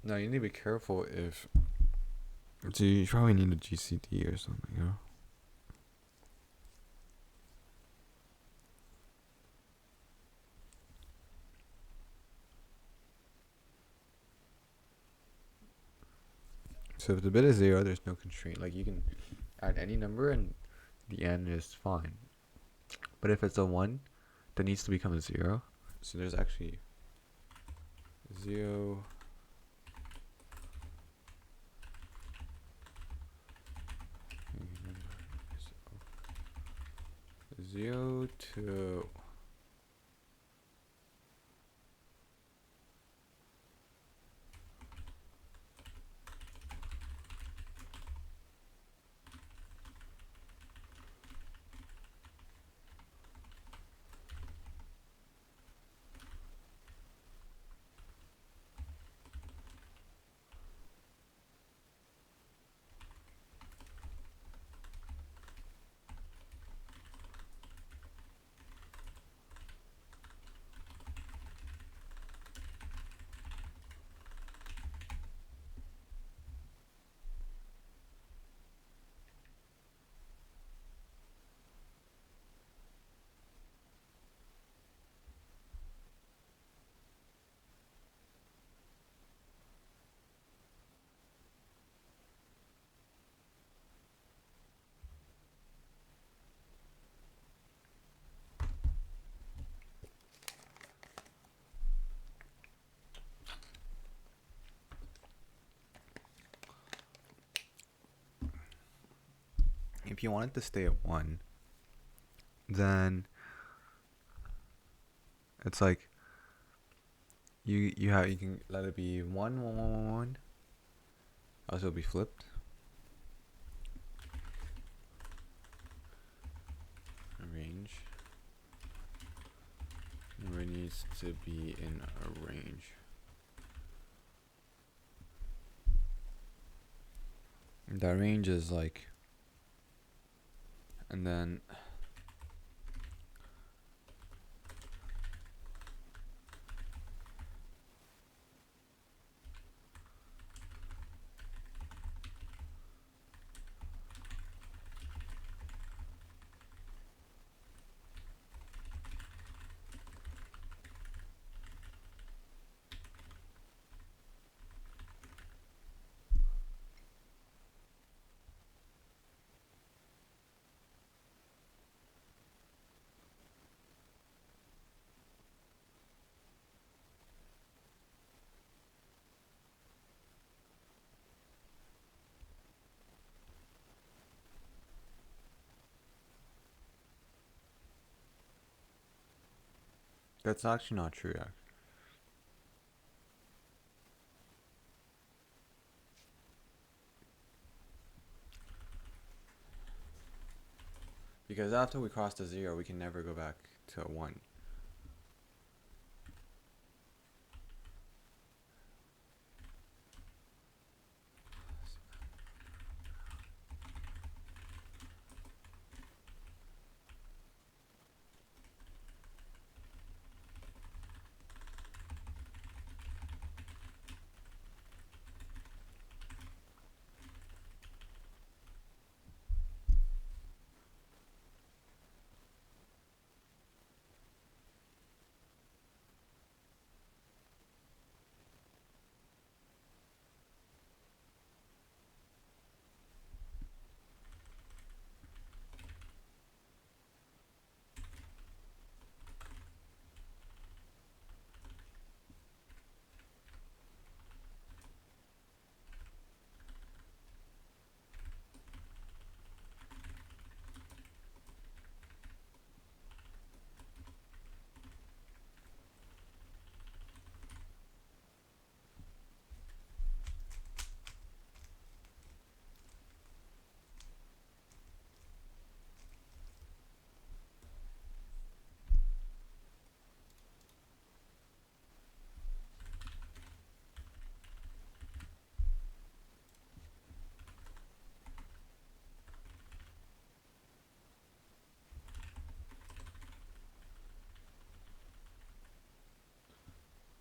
Now you need to be careful if, so you probably need a GCD or something, you know? So if the bit is 0, there's no constraint. Like you can add any number and the n is fine. But if it's a 1, that needs to become a 0. So there's actually 0, 0 to if you want it to stay at 1, then it's like you can let it be 1 1 1 1 1. Also it'll be flipped. Arrange. It needs to be in a range. That range is like, and then that's actually not true. Because after we cross the 0, we can never go back to 1.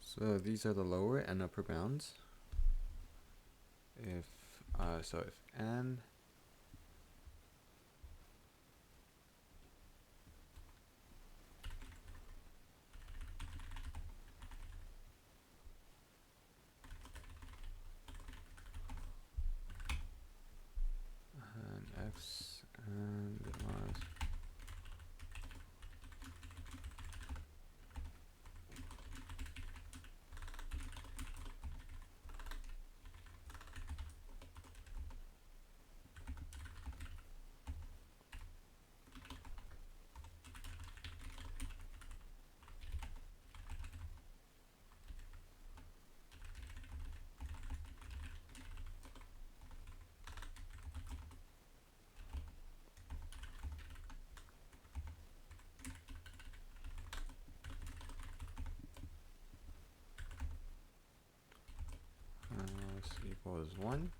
So these are the lower and upper bounds. If if n and x and minus equals 1.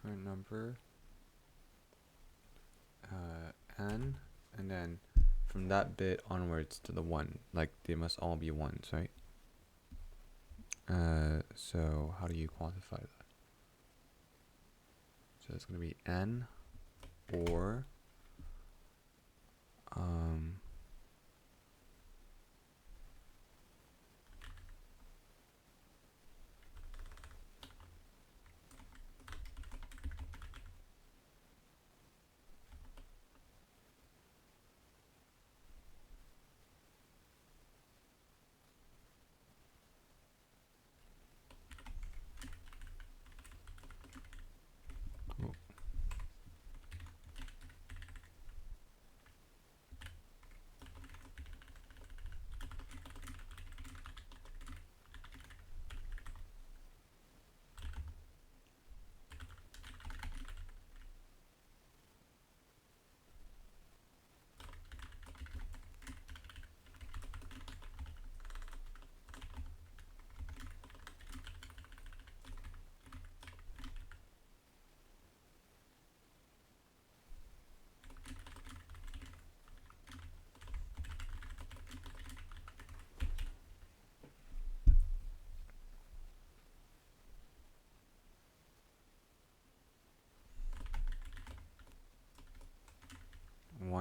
Current number n, and then from that bit onwards to the 1, like they must all be 1s, right? So how do you quantify that? So it's going to be n or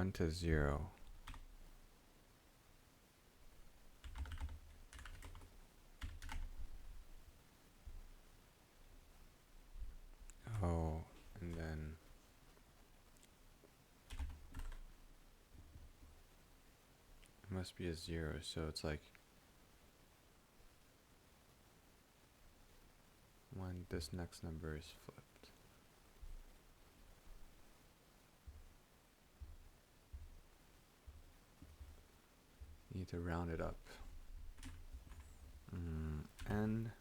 1 to 0. Oh, and then it must be a 0, so it's like when this next number is flipped. You need to round it up. N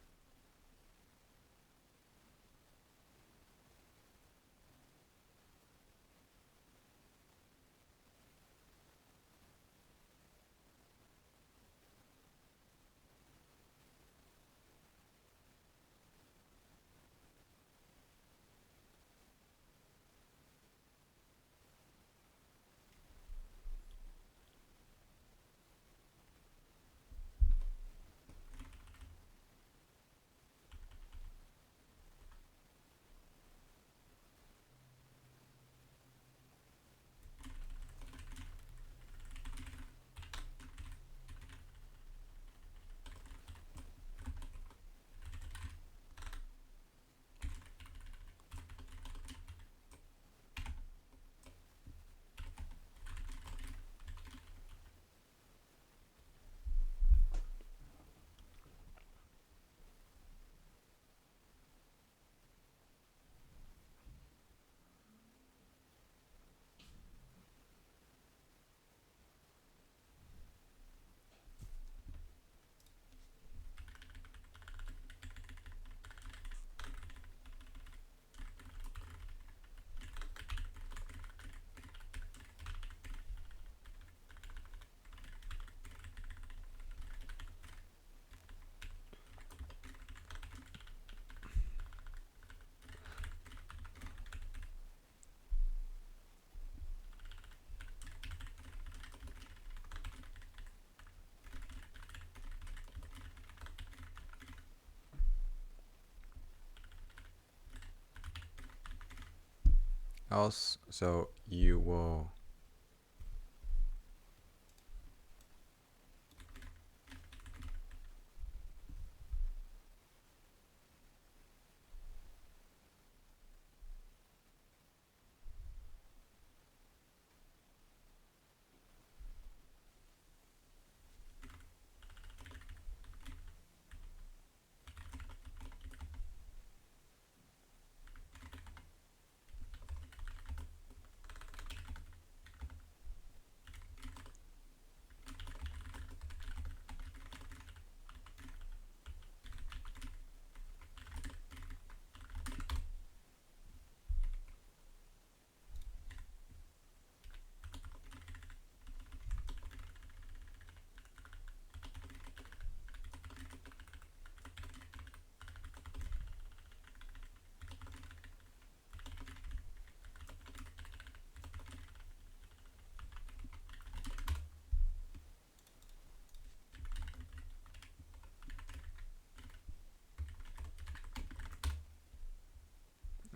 else, so you will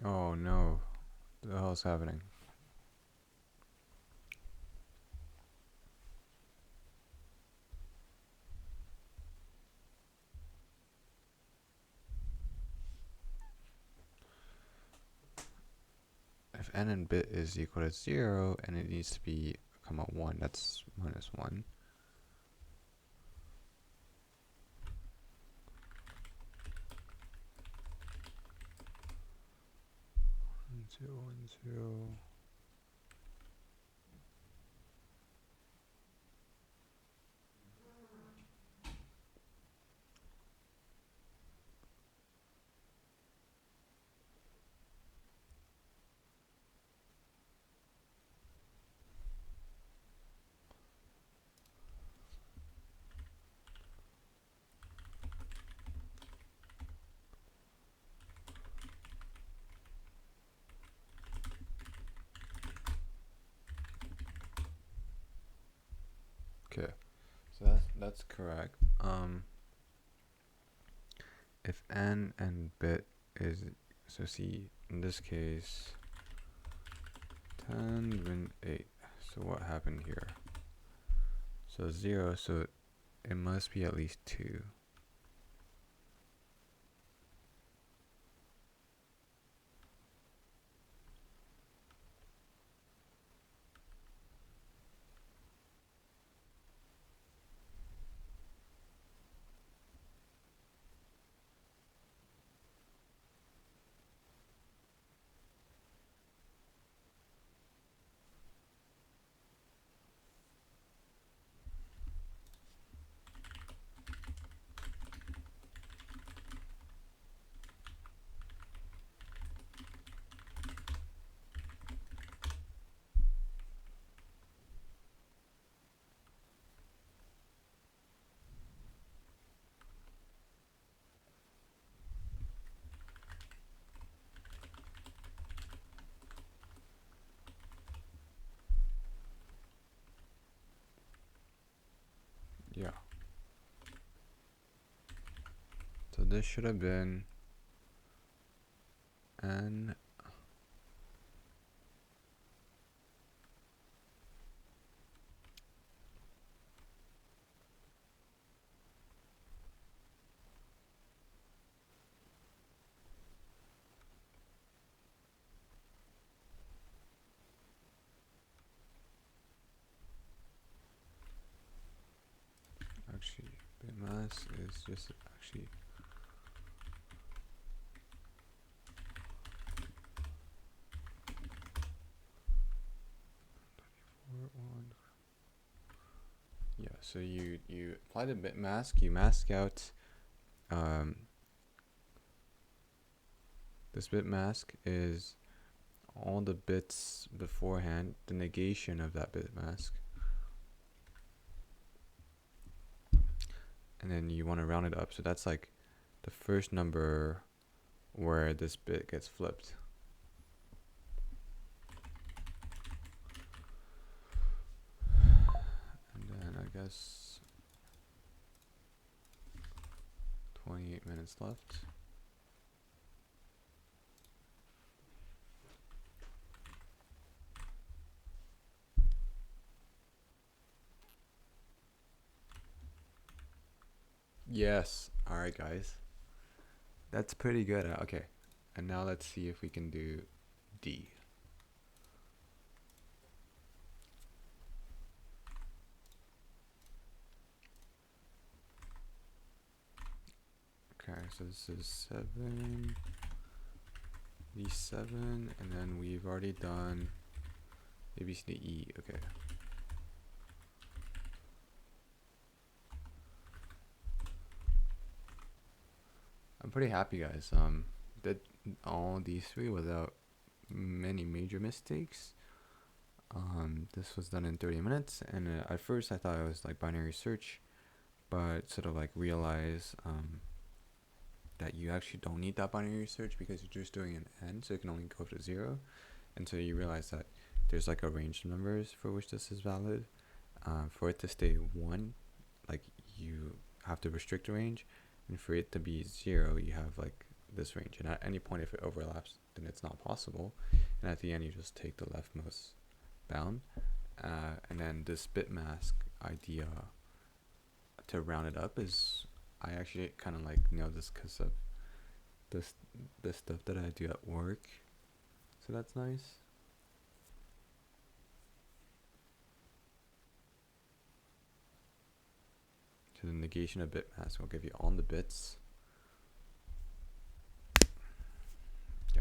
oh no, what the hell is happening? If n in bit is equal to 0 and it needs to be 1, that's minus 1. 1 0 1 0. Okay, so that's correct. If n and bit is, so see, in this case, 10 and 8. So what happened here? So 0, so it must be at least 2. Yeah. So this should have been N. Actually, bit mask is just actually 4, 1. Yeah, so you apply the bit mask, you mask out this bit mask is all the bits beforehand, the negation of that bit mask. And then you want to round it up, so that's like the first number where this bit gets flipped. And then I guess 28 minutes left. Yes. All right, guys. That's pretty good. Okay. And now let's see if we can do D. Okay, so this is 7, D7, and then we've already done A, B, C, D, E. Okay. I'm pretty happy, guys. Did all these 3 without many major mistakes. This was done in 30 minutes, and at first I thought it was like binary search, but sort of like realize that you actually don't need that binary search because you're just doing an n, so it can only go up to 0. And so you realize that there's like a range of numbers for which this is valid. For it to stay 1, like you have to restrict the range, and for it to be 0, you have like this range. And at any point, if it overlaps, then it's not possible. And at the end, you just take the leftmost bound. And then this bit mask idea to round it up is, I actually kind of like know this because of this stuff that I do at work. So that's nice. So the negation of bit mask will give you all the bits. Yeah.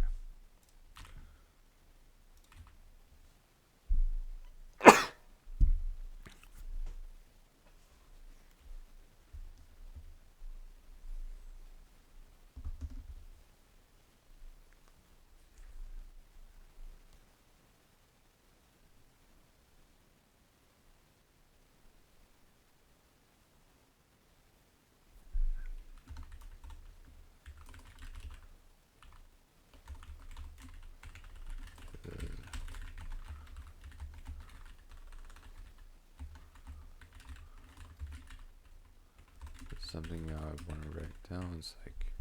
Something I want to write down is like,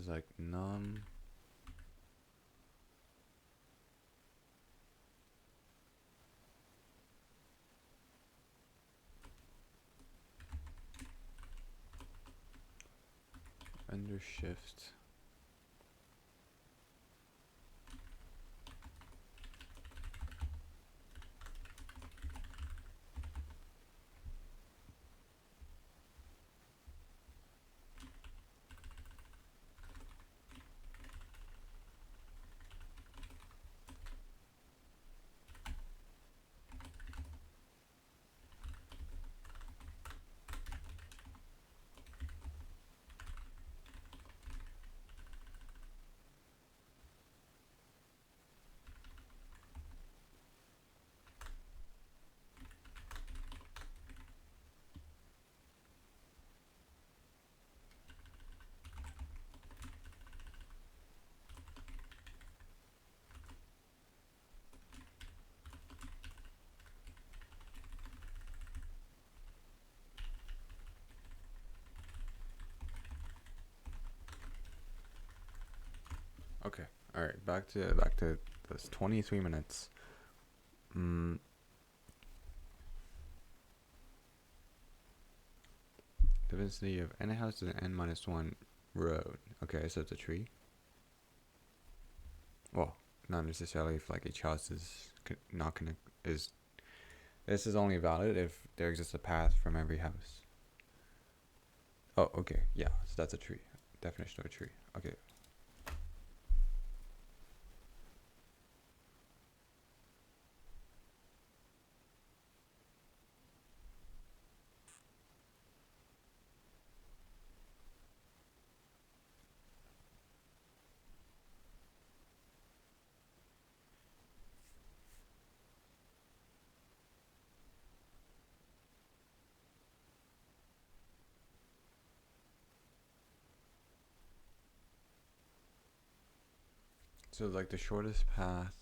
is like num. Under shift. Okay. All right. Back to this 23 minutes. The vicinity of n house to the n minus 1 road. Okay, so it's a tree. Well, not necessarily if like each house is not connect is. This is only valid if there exists a path from every house. Oh, okay. Yeah, so that's a tree. Definition of a tree. Okay. So like the shortest path.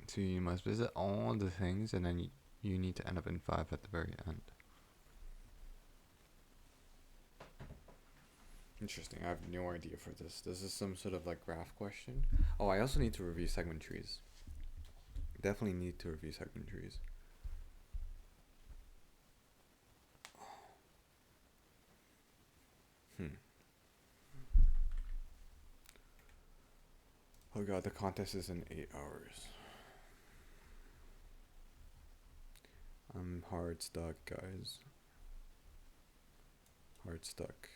So you must visit all the things, and then you need to end up in 5 at the very end. Interesting. I have no idea for this. This is some sort of like graph question. Oh, I also need to review segment trees. Definitely need to review segment trees. Oh god, the contest is in 8 hours. I'm hard stuck, guys. Hard stuck.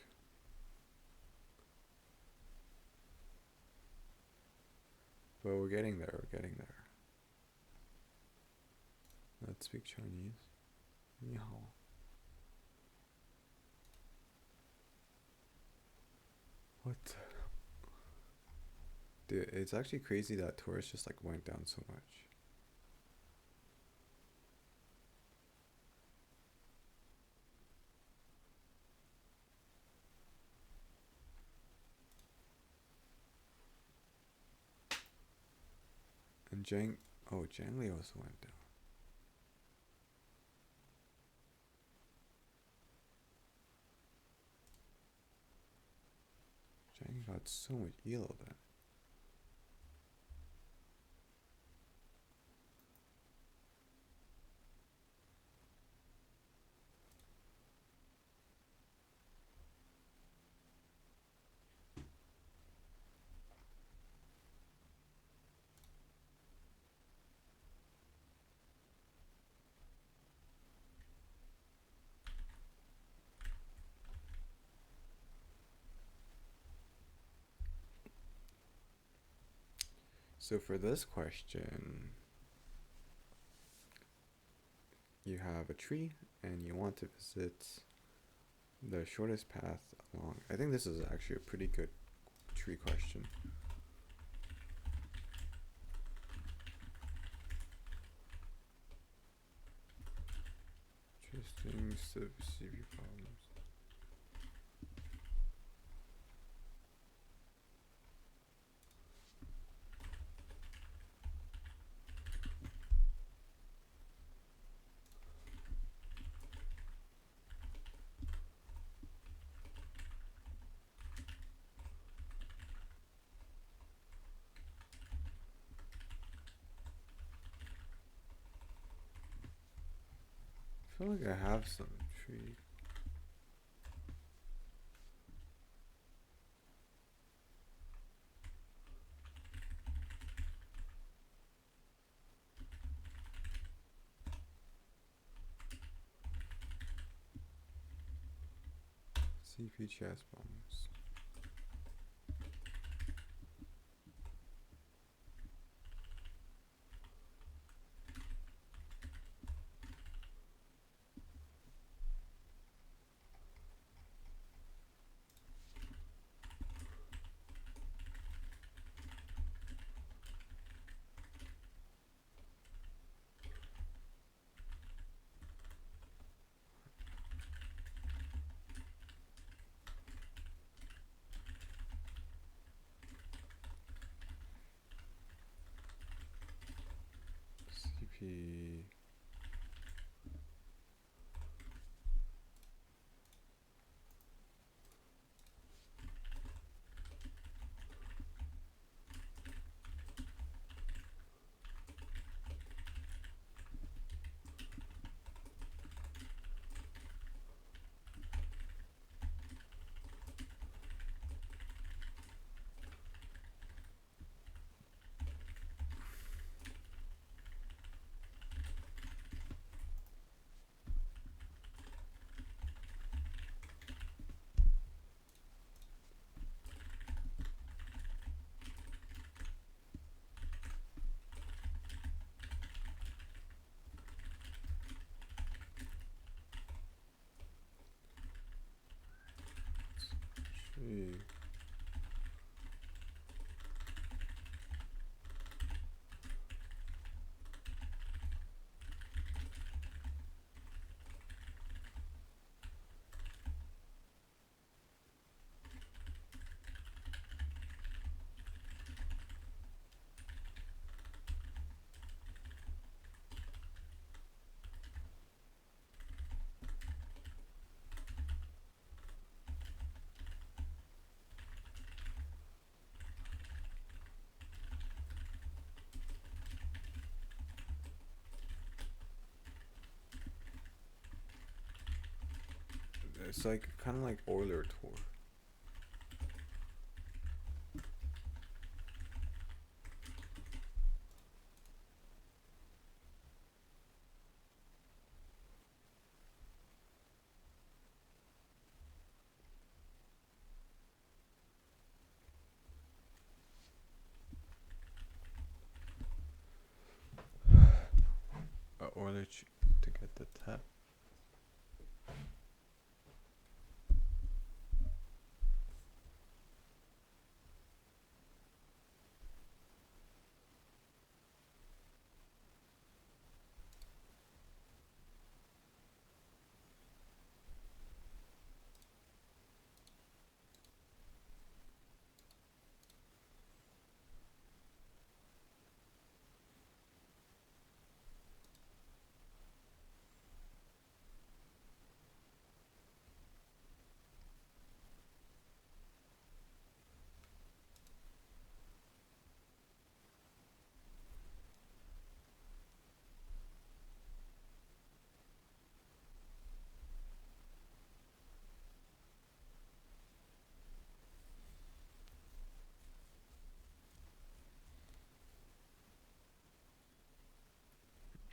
But we're getting there, we're getting there. Let's speak Chinese. 你好. What? Dude, it's actually crazy that tourists just like went down so much. And Zhang Li also went down. Zhang got so much elo then. So for this question, you have a tree and you want to visit the shortest path along. I think this is actually a pretty good tree question. Interesting CV problems. I feel like I have some tree. CP chess bombs. CP. Tree. It's like kind of like Euler tour. Euler to get the tap.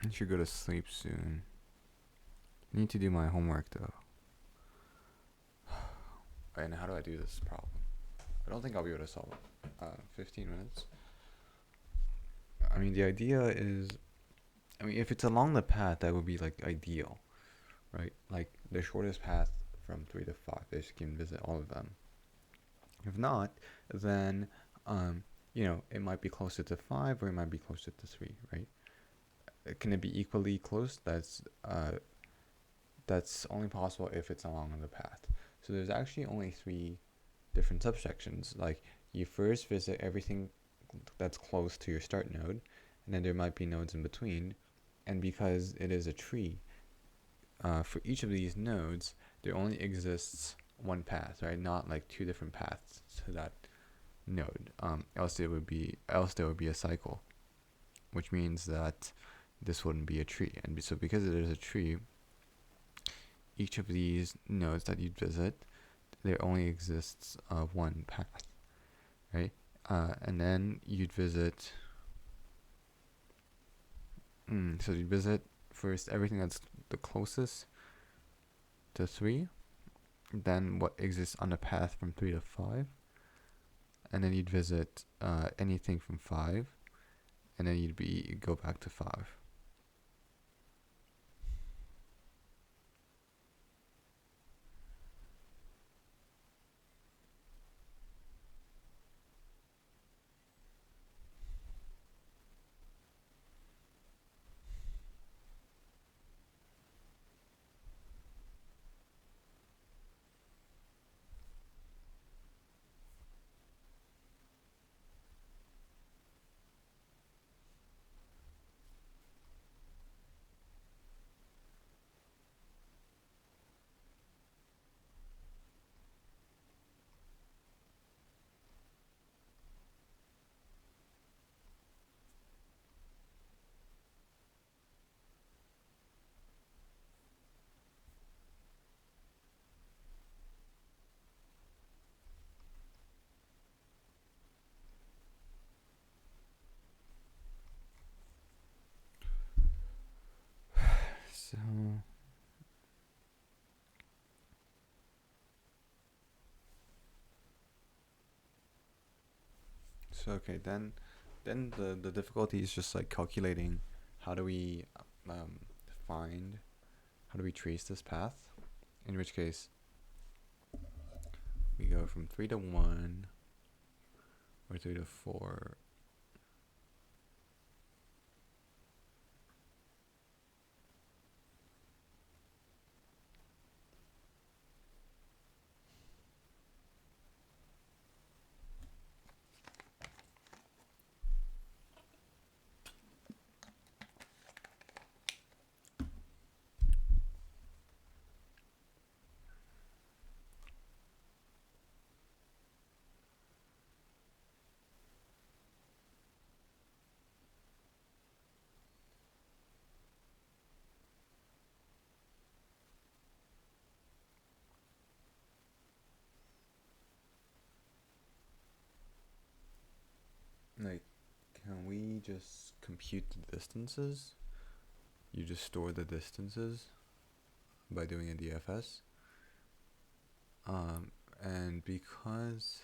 I should go to sleep soon. I need to do my homework though. And how do I do this problem? I don't think I'll be able to solve it. 15 minutes. I mean, the idea is I mean, if it's along the path, that would be like ideal, right? Like the shortest path from 3 to 5, is you can visit all of them. If not, then it might be closer to 5 or it might be closer to 3, right? Can it be equally close? That's only possible if it's along the path. So there's actually only 3 different subsections. Like you first visit everything that's close to your start node, and then there might be nodes in between. And because it is a tree, for each of these nodes, there only exists one path, right? Not like 2 different paths to that node. Else there would be a cycle, which means that this wouldn't be a tree. And so because it is a tree, each of these nodes that you'd visit, there only exists one path, right? And then you'd visit. So you'd visit first everything that's the closest to 3, then what exists on the path from 3 to 5, and then you'd visit anything from 5, and then you'd go back to 5. So okay, then the difficulty is just like calculating how do we find how do we trace this path? In which case we go from 3 to 1 or 3 to 4. Like, can we just compute the distances? You just store the distances by doing a DFS. And because,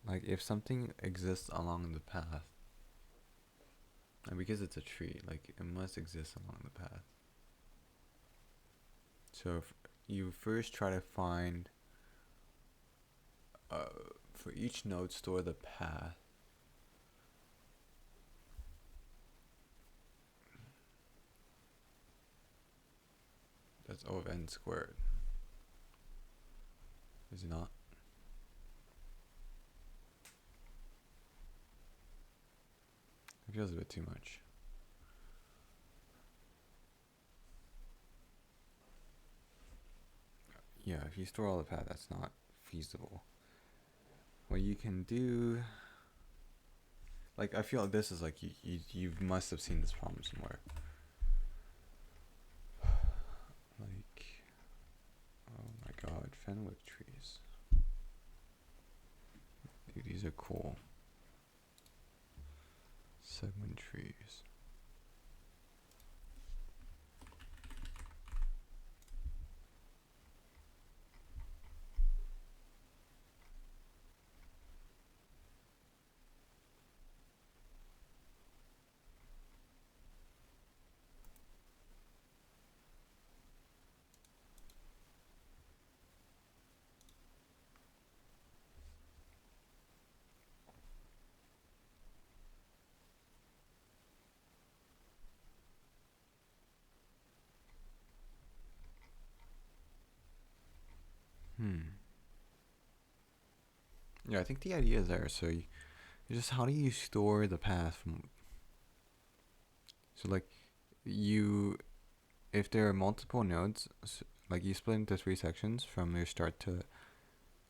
like, if something exists along the path, and because it's a tree, like, it must exist along the path. So if you first try to find, for each node, store the path. That's O of n squared. Is it not? It feels a bit too much. Yeah, if you store all the path, that's not feasible. What you can do, like, I feel like this is like you must have seen this problem somewhere. Like, oh my god, Fenwick trees. Dude, these are cool. Segment trees. Hmm. Yeah, I think the idea is there. So just how do you store the path from? So like you, if there are multiple nodes, like you split into three sections from your start to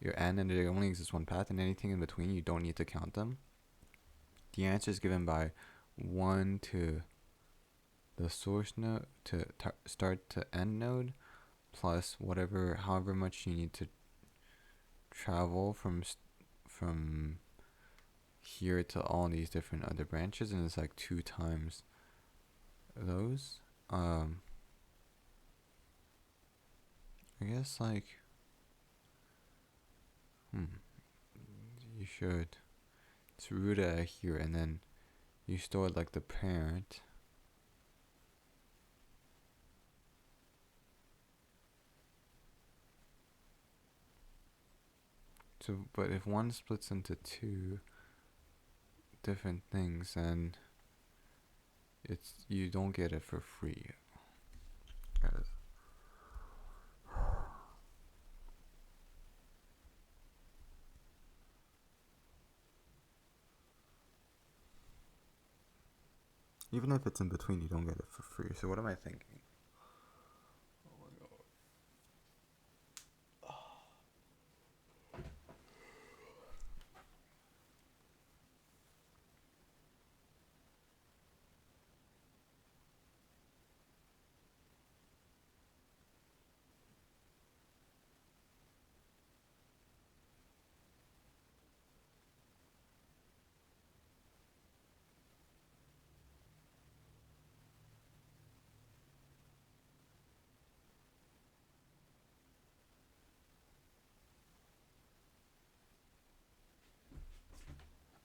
your end, and there only exists one path, and anything in between you don't need to count them. The answer is given by 1 to the source node to start to end node plus whatever, however much you need to travel from here to all these different other branches, and it's like 2 times those. I guess like you should. It's root out here, and then you store like the parent. So, but if one splits into two different things, then you don't get it for free. Guys. Even if it's in between, you don't get it for free. So what am I thinking? Oh my god.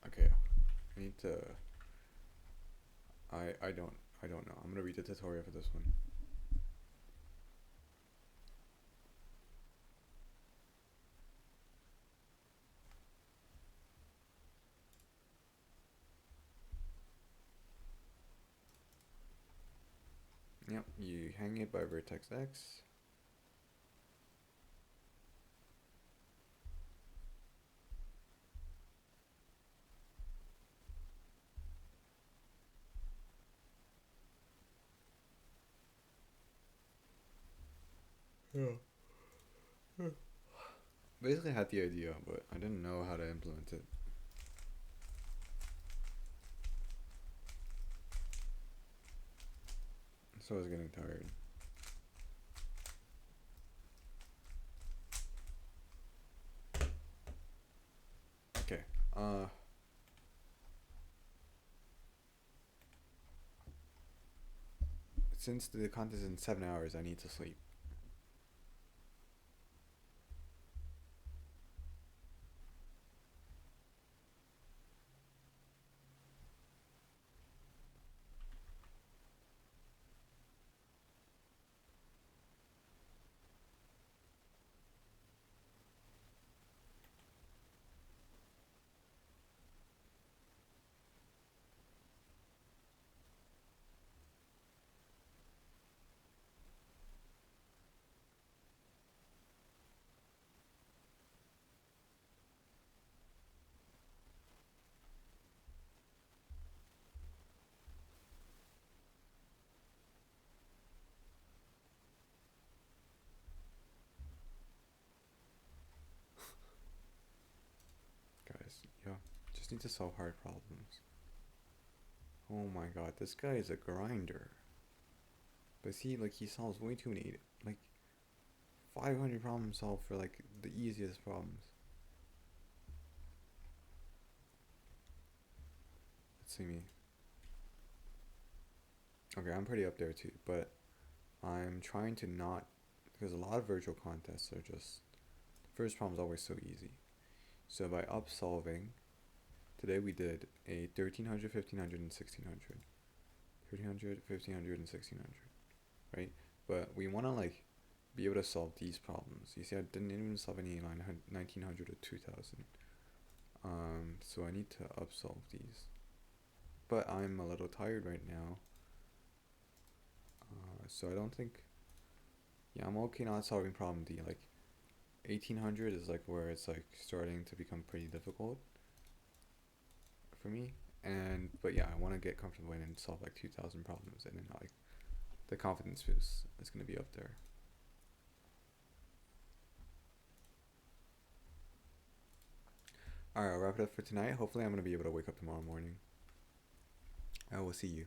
Okay, I need to. I don't know. I'm gonna read the tutorial for this one. Yep, you hang it by vertex X. Yeah. Basically, I had the idea, but I didn't know how to implement it. So I was getting tired. Okay. Since the contest is in 7 hours, I need to sleep. Guys, yeah. Just need to solve hard problems. Oh my god, this guy is a grinder. But see, like, he solves way too many, like, 500 problems solved for, like, the easiest problems. Let's see me. Okay, I'm pretty up there too, but I'm trying to not, because a lot of virtual contests are just, the first problem is always so easy. So by up solving, today we did a 1300, 1500, and 1600. 1300, 1500, and 1600, right? But we want to, like, be able to solve these problems. You see, I didn't even solve any 1900 or 2000. So I need to upsolve these. But I'm a little tired right now. So I don't think, yeah, I'm okay not solving problem D. Like, 1800 is like where it's like starting to become pretty difficult for me. And but yeah, I want to get comfortable and solve like 2000 problems, and then like the confidence boost is gonna be up there. All right, I'll wrap it up for tonight. Hopefully, I'm gonna be able to wake up tomorrow morning. I will see you.